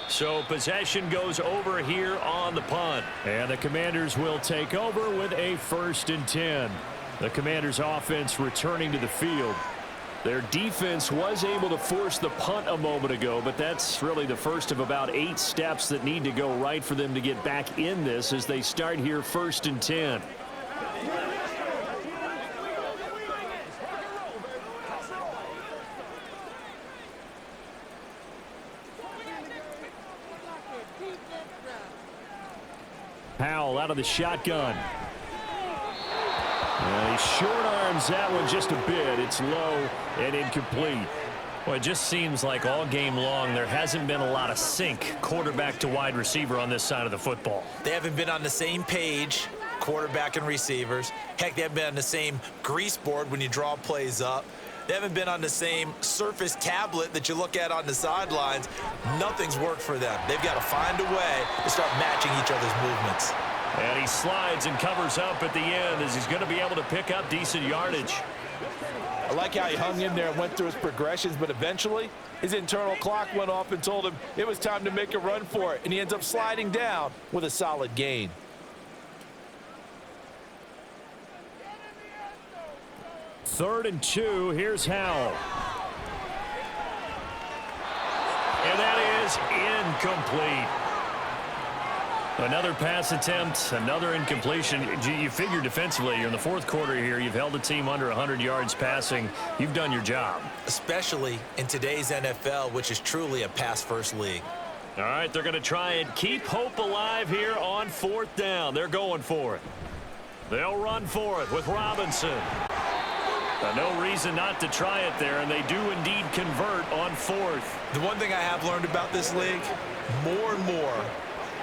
So possession goes over here on the punt. And the Commanders will take over with a 1st and 10. The Commanders offense returning to the field. Their defense was able to force the punt a moment ago, but that's really the first of about 8 steps that need to go right for them to get back in this as they start here 1st and 10. Powell out of the shotgun. And he short arms that one just a bit. It's low and incomplete. Well, it just seems like all game long there hasn't been a lot of sync quarterback to wide receiver on this side of the football. They haven't been on the same page, quarterback and receivers. Heck, they haven't been on the same grease board when you draw plays up. They haven't been on the same surface tablet that you look at on the sidelines. Nothing's worked for them. They've got to find a way to start matching each other's movements. And he slides and covers up at the end as he's going to be able to pick up decent yardage. I like how he hung in there and went through his progressions, but eventually his internal clock went off and told him it was time to make a run for it, and he ends up sliding down with a solid gain. Third and 2, here's Howell. And that is incomplete. Another pass attempt, another incompletion. You figure defensively, you're in the 4th quarter here. You've held a team under 100 yards passing. You've done your job. Especially in today's NFL, which is truly a pass-first league. All right, they're going to try and keep hope alive here on 4th down. They're going for it. They'll run for it with Robinson. No reason not to try it there, and they do indeed convert on 4th. The one thing I have learned about this league, more and more,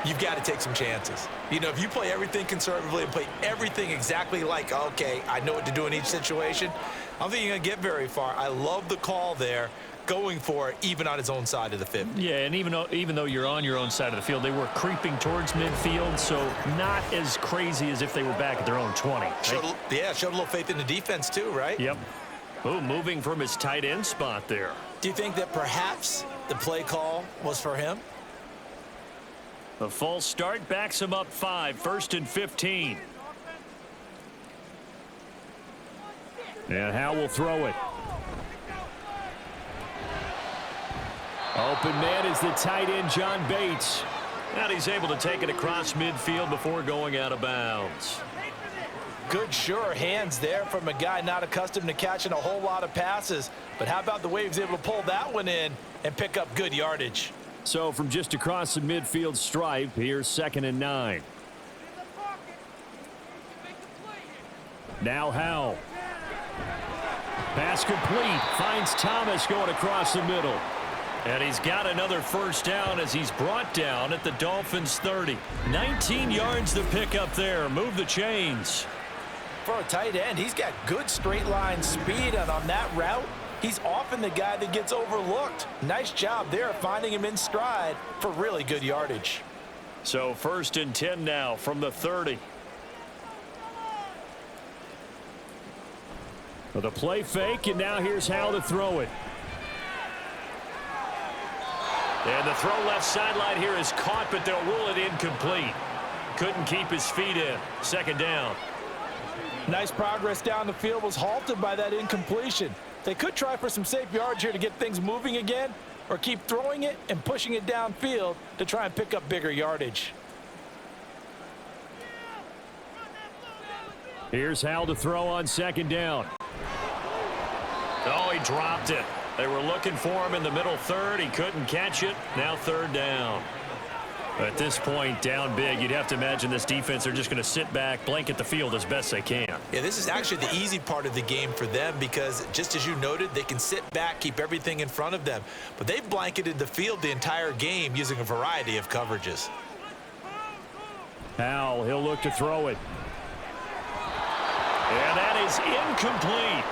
you've got to take some chances. You know, if you play everything conservatively and play everything exactly like, okay, I know what to do in each situation, I don't think you're going to get very far. I love the call there, going for it, even on his own side of the 50. Yeah, and even though you're on your own side of the field, they were creeping towards midfield, so not as crazy as if they were back at their own 20. Right? Showed a little faith in the defense too, right? Yep. Oh, moving from his tight end spot there. Do you think that perhaps the play call was for him? The false start backs him up 5, 1st and 15. And Howell will throw it. Open man is the tight end, John Bates. And he's able to take it across midfield before going out of bounds. Good, sure hands there from a guy not accustomed to catching a whole lot of passes. But how about the way he was able to pull that one in and pick up good yardage? So from just across the midfield stripe, here's 2nd and 9. Now Howell. Pass complete. Finds Thomas going across the middle. And he's got another 1st down as he's brought down at the Dolphins 30. 19 yards to pick up there. Move the chains. For a tight end, he's got good straight line speed, and on that route, He's often the guy that gets overlooked. Nice job there finding him in stride for really good yardage. So 1st and 10 now from the 30. With a play fake, and now here's how to throw it. And the throw left sideline here is caught, but they'll rule it incomplete. Couldn't keep his feet in. 2nd down. Nice progress down the field was halted by that incompletion. They could try for some safe yards here to get things moving again, or keep throwing it and pushing it downfield to try and pick up bigger yardage. Here's how to throw on 2nd down. Oh, he dropped it. They were looking for him in the middle 3rd. He couldn't catch it. Now 3rd down. At this point, down big, you'd have to imagine this defense are just going to sit back, blanket the field as best they can. Yeah, this is actually the easy part of the game for them because, just as you noted, they can sit back, keep everything in front of them. But they've blanketed the field the entire game using a variety of coverages. Howell, he'll look to throw it. And that is incomplete.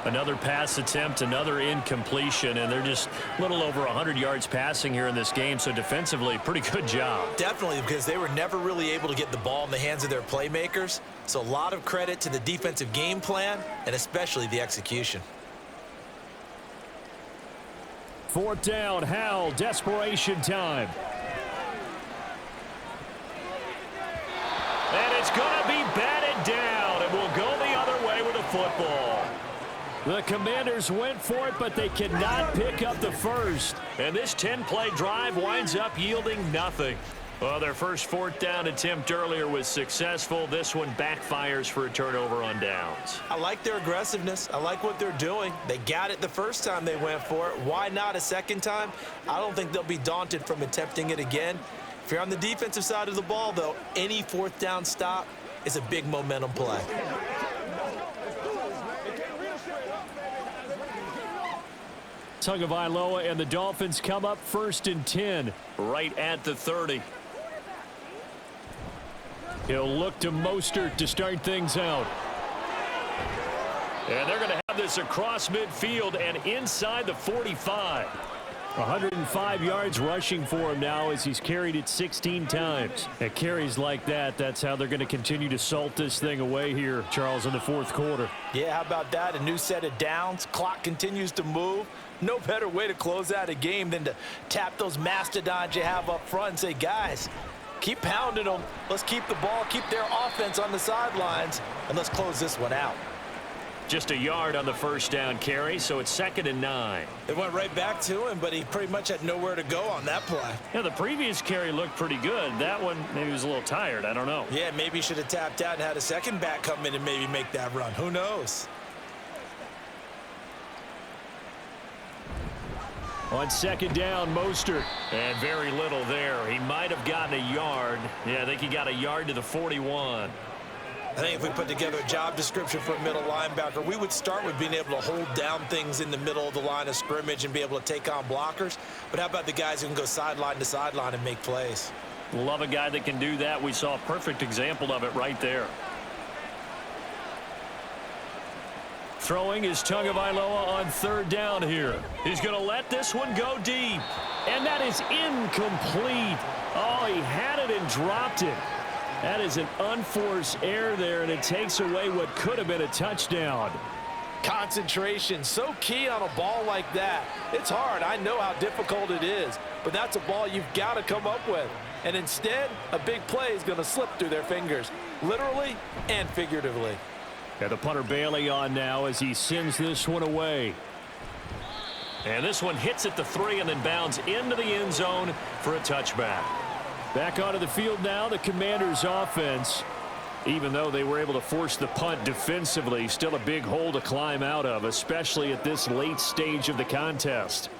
Another pass attempt, another incompletion, and they're just a little over 100 yards passing here in this game, so defensively, pretty good job. Definitely, because they were never really able to get the ball in the hands of their playmakers, so a lot of credit to the defensive game plan and especially the execution. 4th down, Howell, desperation time. And it's going to be batted down, and we'll go the other way with the football. The Commanders went for it, but they cannot pick up the first. And this 10-play drive winds up yielding nothing. Well, their first 4th down attempt earlier was successful. This one backfires for a turnover on downs. I like their aggressiveness. I like what they're doing. They got it the first time they went for it. Why not a second time? I don't think they'll be daunted from attempting it again. If you're on the defensive side of the ball, though, any 4th down stop is a big momentum play. Tagovailoa and the Dolphins come up 1st and 10. Right at the 30. He'll look to Mostert to start things out. And they're going to have this across midfield and inside the 45. 105 yards rushing for him now as he's carried it 16 times. At carries like that, that's how they're going to continue to salt this thing away here, Charles, in the 4th quarter. Yeah, how about that? A new set of downs. Clock continues to move. No better way to close out a game than to tap those mastodons you have up front and say, guys, keep pounding them. Let's keep the ball, keep their offense on the sidelines, and let's close this one out. Just a yard on the 1st down carry, so it's 2nd and 9. It went right back to him, but he pretty much had nowhere to go on that play. Yeah, the previous carry looked pretty good. That one, maybe he was a little tired. I don't know. Yeah, maybe he should have tapped out and had a second back come in and maybe make that run. Who knows? On 2nd down, Mostert. And very little there. He might have gotten a yard. Yeah, I think he got a yard to the 41. I think if we put together a job description for a middle linebacker, we would start with being able to hold down things in the middle of the line of scrimmage and be able to take on blockers. But how about the guys who can go sideline to sideline and make plays? Love a guy that can do that. We saw a perfect example of it right there. Throwing is Tagovailoa on 3rd down here. He's going to let this one go deep. And that is incomplete. Oh, he had it and dropped it. That is an unforced error there, and it takes away what could have been a touchdown. Concentration, so key on a ball like that. It's hard. I know how difficult it is, but that's a ball you've got to come up with. And instead, a big play is going to slip through their fingers, literally and figuratively. Got the punter Bailey on now as he sends this one away. And this one hits at the 3 and then bounds into the end zone for a touchback. Back onto the field now, the Commanders' offense. Even though they were able to force the punt defensively, still a big hole to climb out of, especially at this late stage of the contest.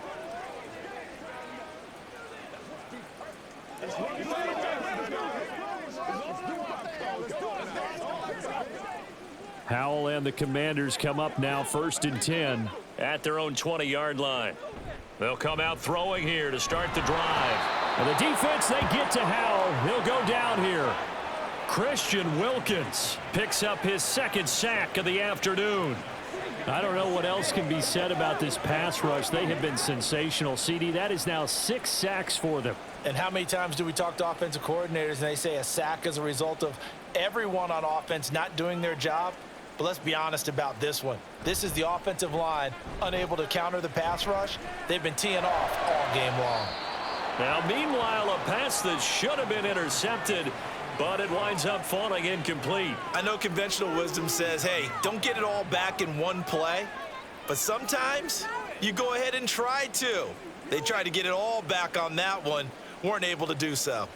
Howell and the Commanders come up now 1st and 10. At their own 20-yard line. They'll come out throwing here to start the drive. And the defense, they get to Howell. He'll go down here. Christian Wilkins picks up his 2nd sack of the afternoon. I don't know what else can be said about this pass rush. They have been sensational. CD, that is now 6 sacks for them. And how many times do we talk to offensive coordinators and they say a sack is a result of everyone on offense not doing their job? But let's be honest about this one. This is the offensive line unable to counter the pass rush. They've been teeing off all game long. Now, meanwhile, a pass that should have been intercepted, but it winds up falling incomplete. I know conventional wisdom says, hey, don't get it all back in one play. But sometimes you go ahead and try to. They tried to get it all back on that one. Weren't able to do so.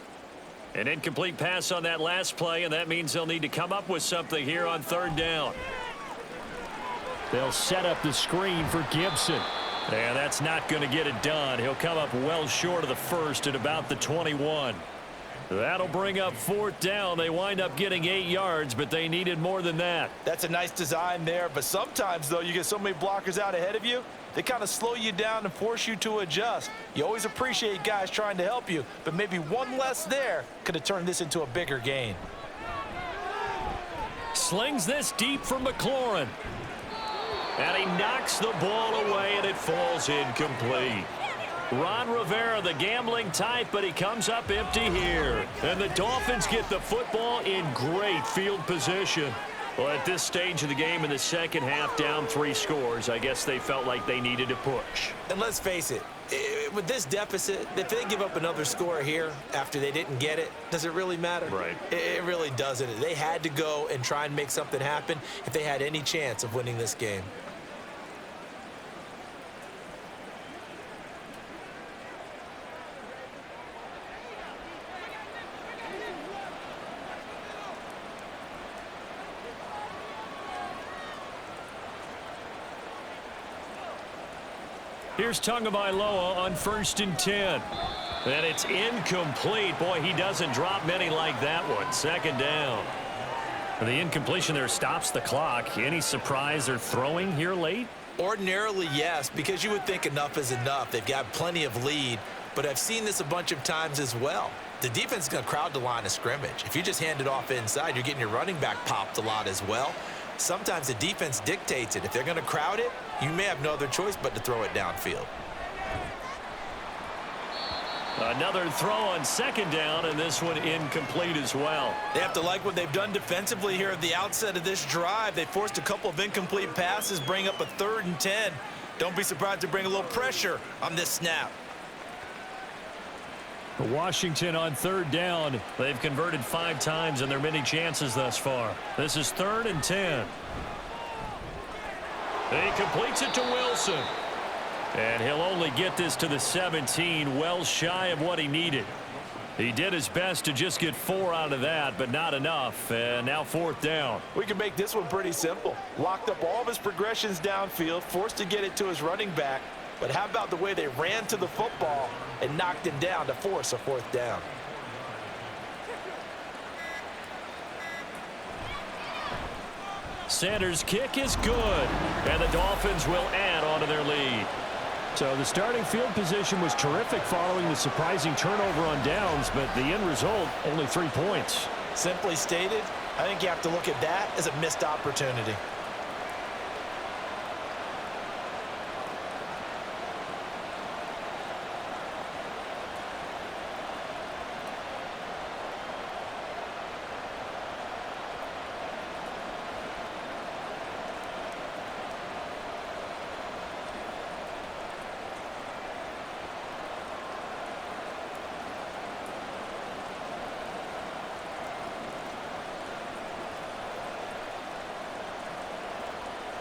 An incomplete pass on that last play, and that means they'll need to come up with something here on 3rd down. They'll set up the screen for Gibson. And that's not going to get it done. He'll come up well short of the first at about the 21. That'll bring up 4th down. They wind up getting 8 yards, but they needed more than that. That's a nice design there, but sometimes, though, you get so many blockers out ahead of you, they kind of slow you down and force you to adjust. You always appreciate guys trying to help you, but maybe one less there could have turned this into a bigger gain. Slings this deep from McLaurin. And he knocks the ball away, and it falls incomplete. Ron Rivera, the gambling type, but he comes up empty here. And the Dolphins get the football in great field position. Well, at this stage of the game in the second half, down 3 scores, I guess they felt like they needed to push. And let's face it, with this deficit, if they give up another score here after they didn't get it, does it really matter? Right. It really doesn't. They had to go and try and make something happen if they had any chance of winning this game. Here's Tagovailoa on 1st and 10. And it's incomplete. Boy, he doesn't drop many like that one. 2nd down. And the incompletion there stops the clock. Any surprise they're throwing here late? Ordinarily, yes, because you would think enough is enough. They've got plenty of lead, but I've seen this a bunch of times as well. The defense is going to crowd the line of scrimmage. If you just hand it off inside, you're getting your running back popped a lot as well. Sometimes the defense dictates it. If they're going to crowd it, you may have no other choice but to throw it downfield. Another throw on 2nd down, and this one incomplete as well. They have to like what they've done defensively here at the outset of this drive. They forced a couple of incomplete passes, bring up a 3rd and 10. Don't be surprised to bring a little pressure on this snap. Washington on 3rd down. They've converted 5 times in their many chances thus far. This is 3rd and 10. He completes it to Wilson. And he'll only get this to the 17, well shy of what he needed. He did his best to just get 4 out of that, but not enough. And now 4th down. We can make this one pretty simple. Locked up all of his progressions downfield, forced to get it to his running back. But how about the way they ran to the football and knocked him down to force a 4th down? Sanders' kick is good, and the Dolphins will add on to their lead. So the starting field position was terrific following the surprising turnover on downs, but the end result, only 3 points. Simply stated, I think you have to look at that as a missed opportunity.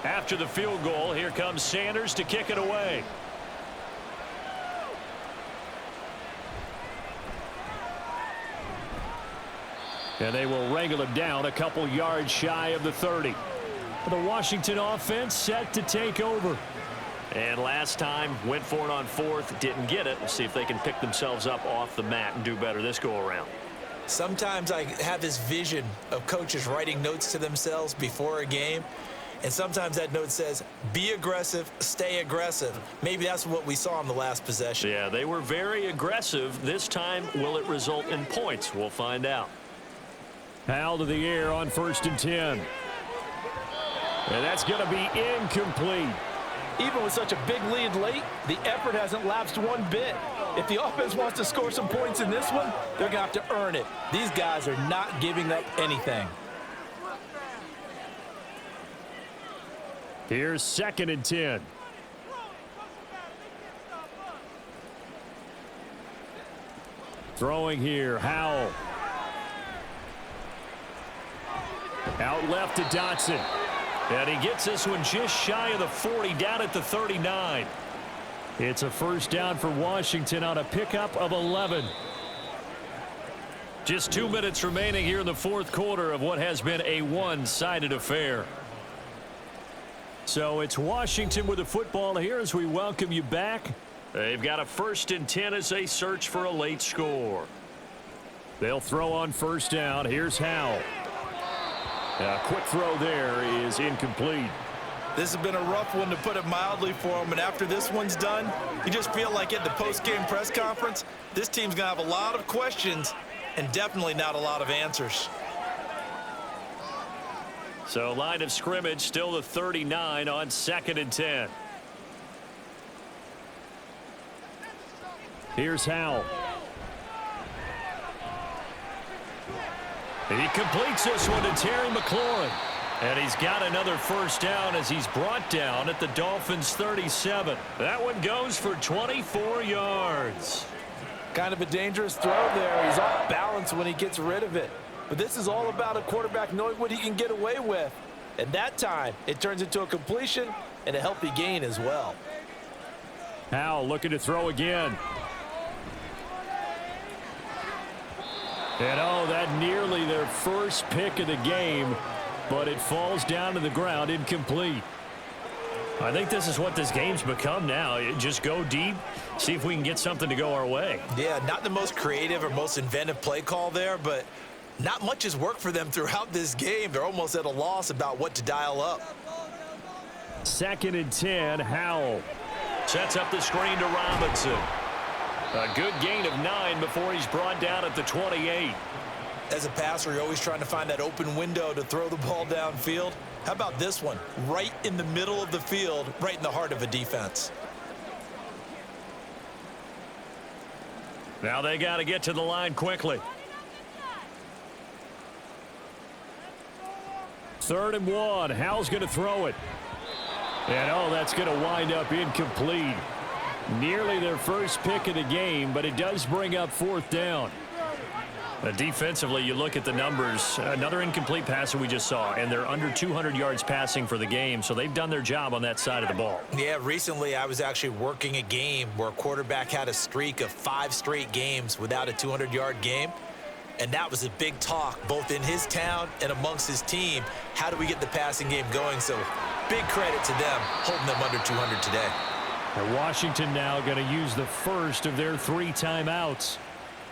After the field goal, here comes Sanders to kick it away. And they will wrangle him down a couple yards shy of the 30. The Washington offense set to take over. And last time, went for it on 4th, didn't get it. We'll see if they can pick themselves up off the mat and do better this go-around. Sometimes I have this vision of coaches writing notes to themselves before a game. And sometimes that note says, be aggressive, stay aggressive. Maybe that's what we saw on the last possession. Yeah, they were very aggressive. This time, will it result in points? We'll find out. Powell to the air on 1st and 10. And that's going to be incomplete. Even with such a big lead late, the effort hasn't lapsed one bit. If the offense wants to score some points in this one, they're going to have to earn it. These guys are not giving up anything. Here's 2nd and 10. Throwing here, Howell. Out left to Dotson. And he gets this one just shy of the 40, down at the 39. It's a first down for Washington on a pickup of 11. Just 2 minutes remaining here in the 4th quarter of what has been a one-sided affair. So it's Washington with the football here as we welcome you back. They've got a 1st and 10 as they search for a late score. They'll throw on first down. Here's Howell. A quick throw there is incomplete. This has been a rough one, to put it mildly, for him. And after this one's done, you just feel like at the post-game press conference, this team's going to have a lot of questions and definitely not a lot of answers. So line of scrimmage still the 39 on 2nd and 10. Here's Howell. He completes this one to Terry McLaurin. And he's got another first down as he's brought down at the Dolphins' 37. That one goes for 24 yards. Kind of a dangerous throw there. He's off balance when he gets rid of it. But this is all about a quarterback knowing what he can get away with. And that time, it turns into a completion and a healthy gain as well. Howell looking to throw again. And oh, that nearly their first pick of the game, but it falls down to the ground incomplete. I think this is what this game's become now. Just go deep, see if we can get something to go our way. Yeah, not the most creative or most inventive play call there, but not much has worked for them throughout this game. They're almost at a loss about what to dial up. 2nd and 10, Howell. Sets up the screen to Robinson. A good gain of 9 before he's brought down at the 28. As a passer, you're always trying to find that open window to throw the ball downfield. How about this one? Right in the middle of the field, right in the heart of a defense. Now they got to get to the line quickly. 3rd and 1. Howell's going to throw it. And oh, that's going to wind up incomplete. Nearly their first pick of the game, but it does bring up 4th down. Defensively, you look at the numbers. Another incomplete pass that we just saw, and they're under 200 yards passing for the game, so they've done their job on that side of the ball. Yeah, recently I was actually working a game where a quarterback had a streak of 5 straight games without a 200-yard game, and that was a big talk both in his town and amongst his team. How do we get the passing game going? So big credit to them holding them under 200 today. And Washington now going to use the first of their 3 timeouts.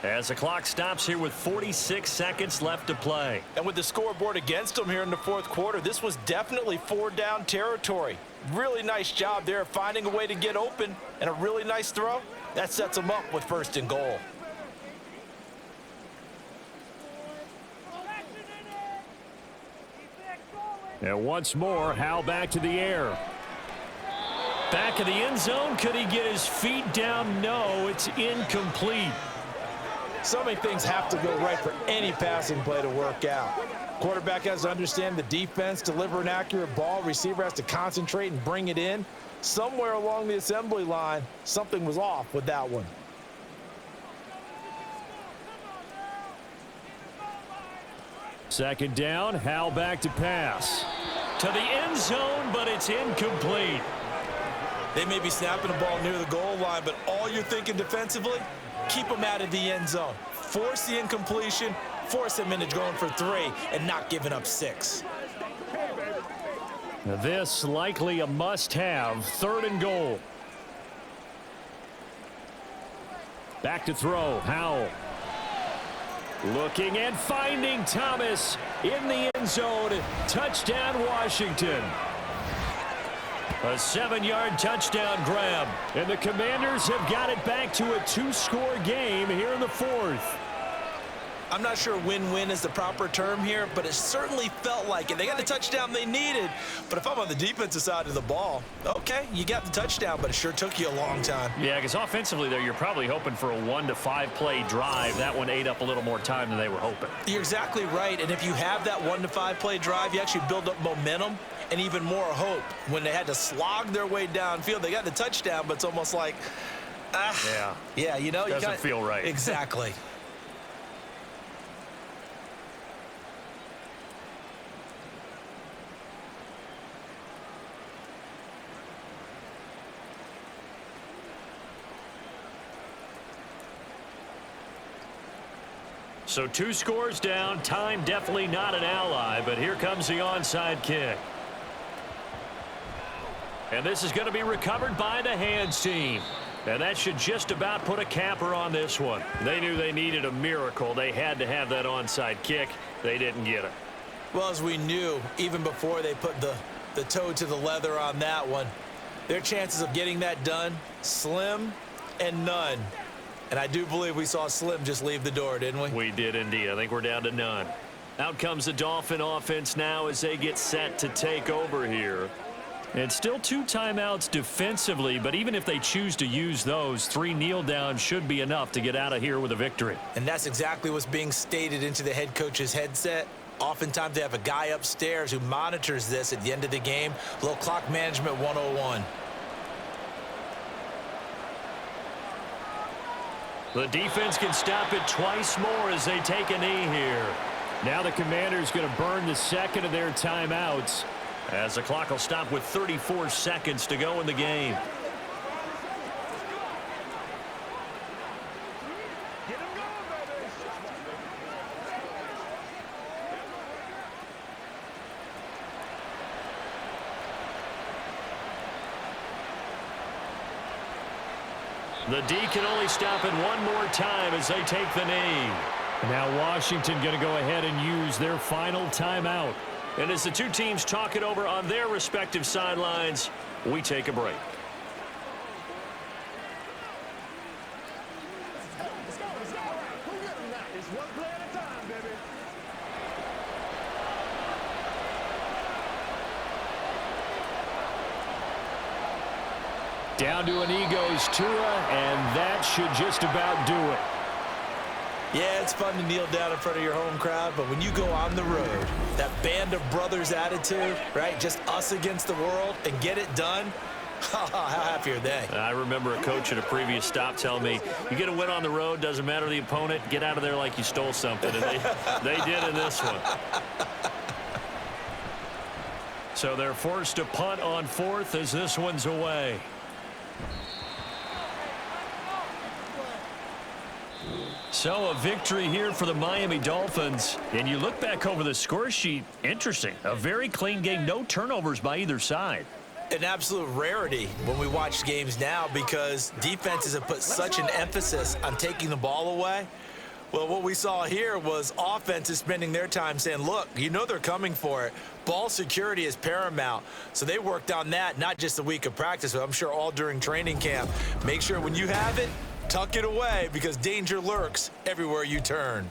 As the clock stops here with 46 seconds left to play. And with the scoreboard against them here in the 4th quarter, this was definitely 4-down territory. Really nice job there finding a way to get open, and a really nice throw. That sets them up with 1st and goal. And once more, Howell back to the air. Back of the end zone. Could he get his feet down? No, it's incomplete. So many things have to go right for any passing play to work out. Quarterback has to understand the defense, deliver an accurate ball. Receiver has to concentrate and bring it in. Somewhere along the assembly line, something was off with that one. Second down, Howell back to pass. To the end zone, but it's incomplete. They may be snapping the ball near the goal line, but all you're thinking defensively, keep them out of the end zone. Force the incompletion, force them into going for 3, and not giving up 6. Now this likely a must-have. 3rd and goal. Back to throw, Howell. Looking and finding Thomas in the end zone. Touchdown, Washington. A 7-yard touchdown grab. And the Commanders have got it back to a 2-score game here in the 4th. I'm not sure win-win is the proper term here, but it certainly felt like it. They got the touchdown they needed, but if I'm on the defensive side of the ball, okay, you got the touchdown, but it sure took you a long time. Yeah, because offensively there, you're probably hoping for a 1 to 5 play drive. That one ate up a little more time than they were hoping. You're exactly right, and if you have that 1 to 5 play drive, you actually build up momentum and even more hope. When they had to slog their way downfield, they got the touchdown, but it's almost like, yeah, you know, doesn't feel right. Exactly. So 2 scores down, time definitely not an ally, but here comes the onside kick. And this is going to be recovered by the hands team. And that should just about put a capper on this one. They knew they needed a miracle. They had to have that onside kick. They didn't get it. Well, as we knew, even before they put the toe to the leather on that one, their chances of getting that done, slim and none. And I do believe we saw Slim just leave the door, didn't we? We did indeed. I think we're down to none. Out comes the Dolphin offense now as they get set to take over here. And still 2 timeouts defensively, but even if they choose to use those, 3 kneel downs should be enough to get out of here with a victory. And that's exactly what's being stated into the head coach's headset. Oftentimes they have a guy upstairs who monitors this at the end of the game. A little clock management 101. The defense can stop it twice more as they take a knee here. Now the Commanders going to burn the second of their timeouts as the clock will stop with 34 seconds to go in the game. The D can only stop it one more time as they take the knee. Now Washington going to go ahead and use their final timeout. And as the 2 teams talk it over on their respective sidelines, we take a break. Down to a knee goes Tua, and that should just about do it. Yeah, it's fun to kneel down in front of your home crowd, but when you go on the road, that band of brothers attitude, right, just us against the world, and get it done, how happy are they? I remember a coach at a previous stop telling me, you get a win on the road, doesn't matter the opponent, get out of there like you stole something, and they did in this one. So they're forced to punt on 4th as this one's away. So a victory here for the Miami Dolphins. And you look back over the score sheet, interesting. A very clean game, no turnovers by either side. An absolute rarity when we watch games now because defenses have put such an emphasis on taking the ball away. Well, what we saw here was offenses spending their time saying, look, you know they're coming for it. Ball security is paramount. So they worked on that, not just a week of practice, but I'm sure all during training camp. Make sure when you have it, tuck it away because danger lurks everywhere you turn.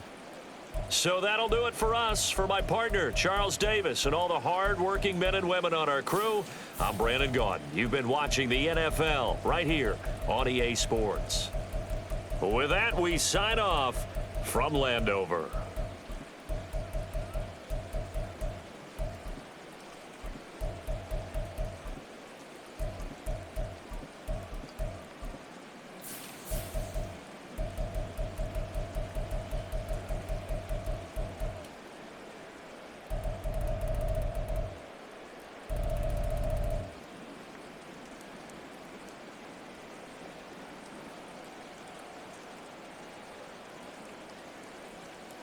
So that'll do it for us. For my partner, Charles Davis, and all the hard-working men and women on our crew, I'm Brandon Gaudin. You've been watching the NFL right here on EA Sports. With that, we sign off from Landover.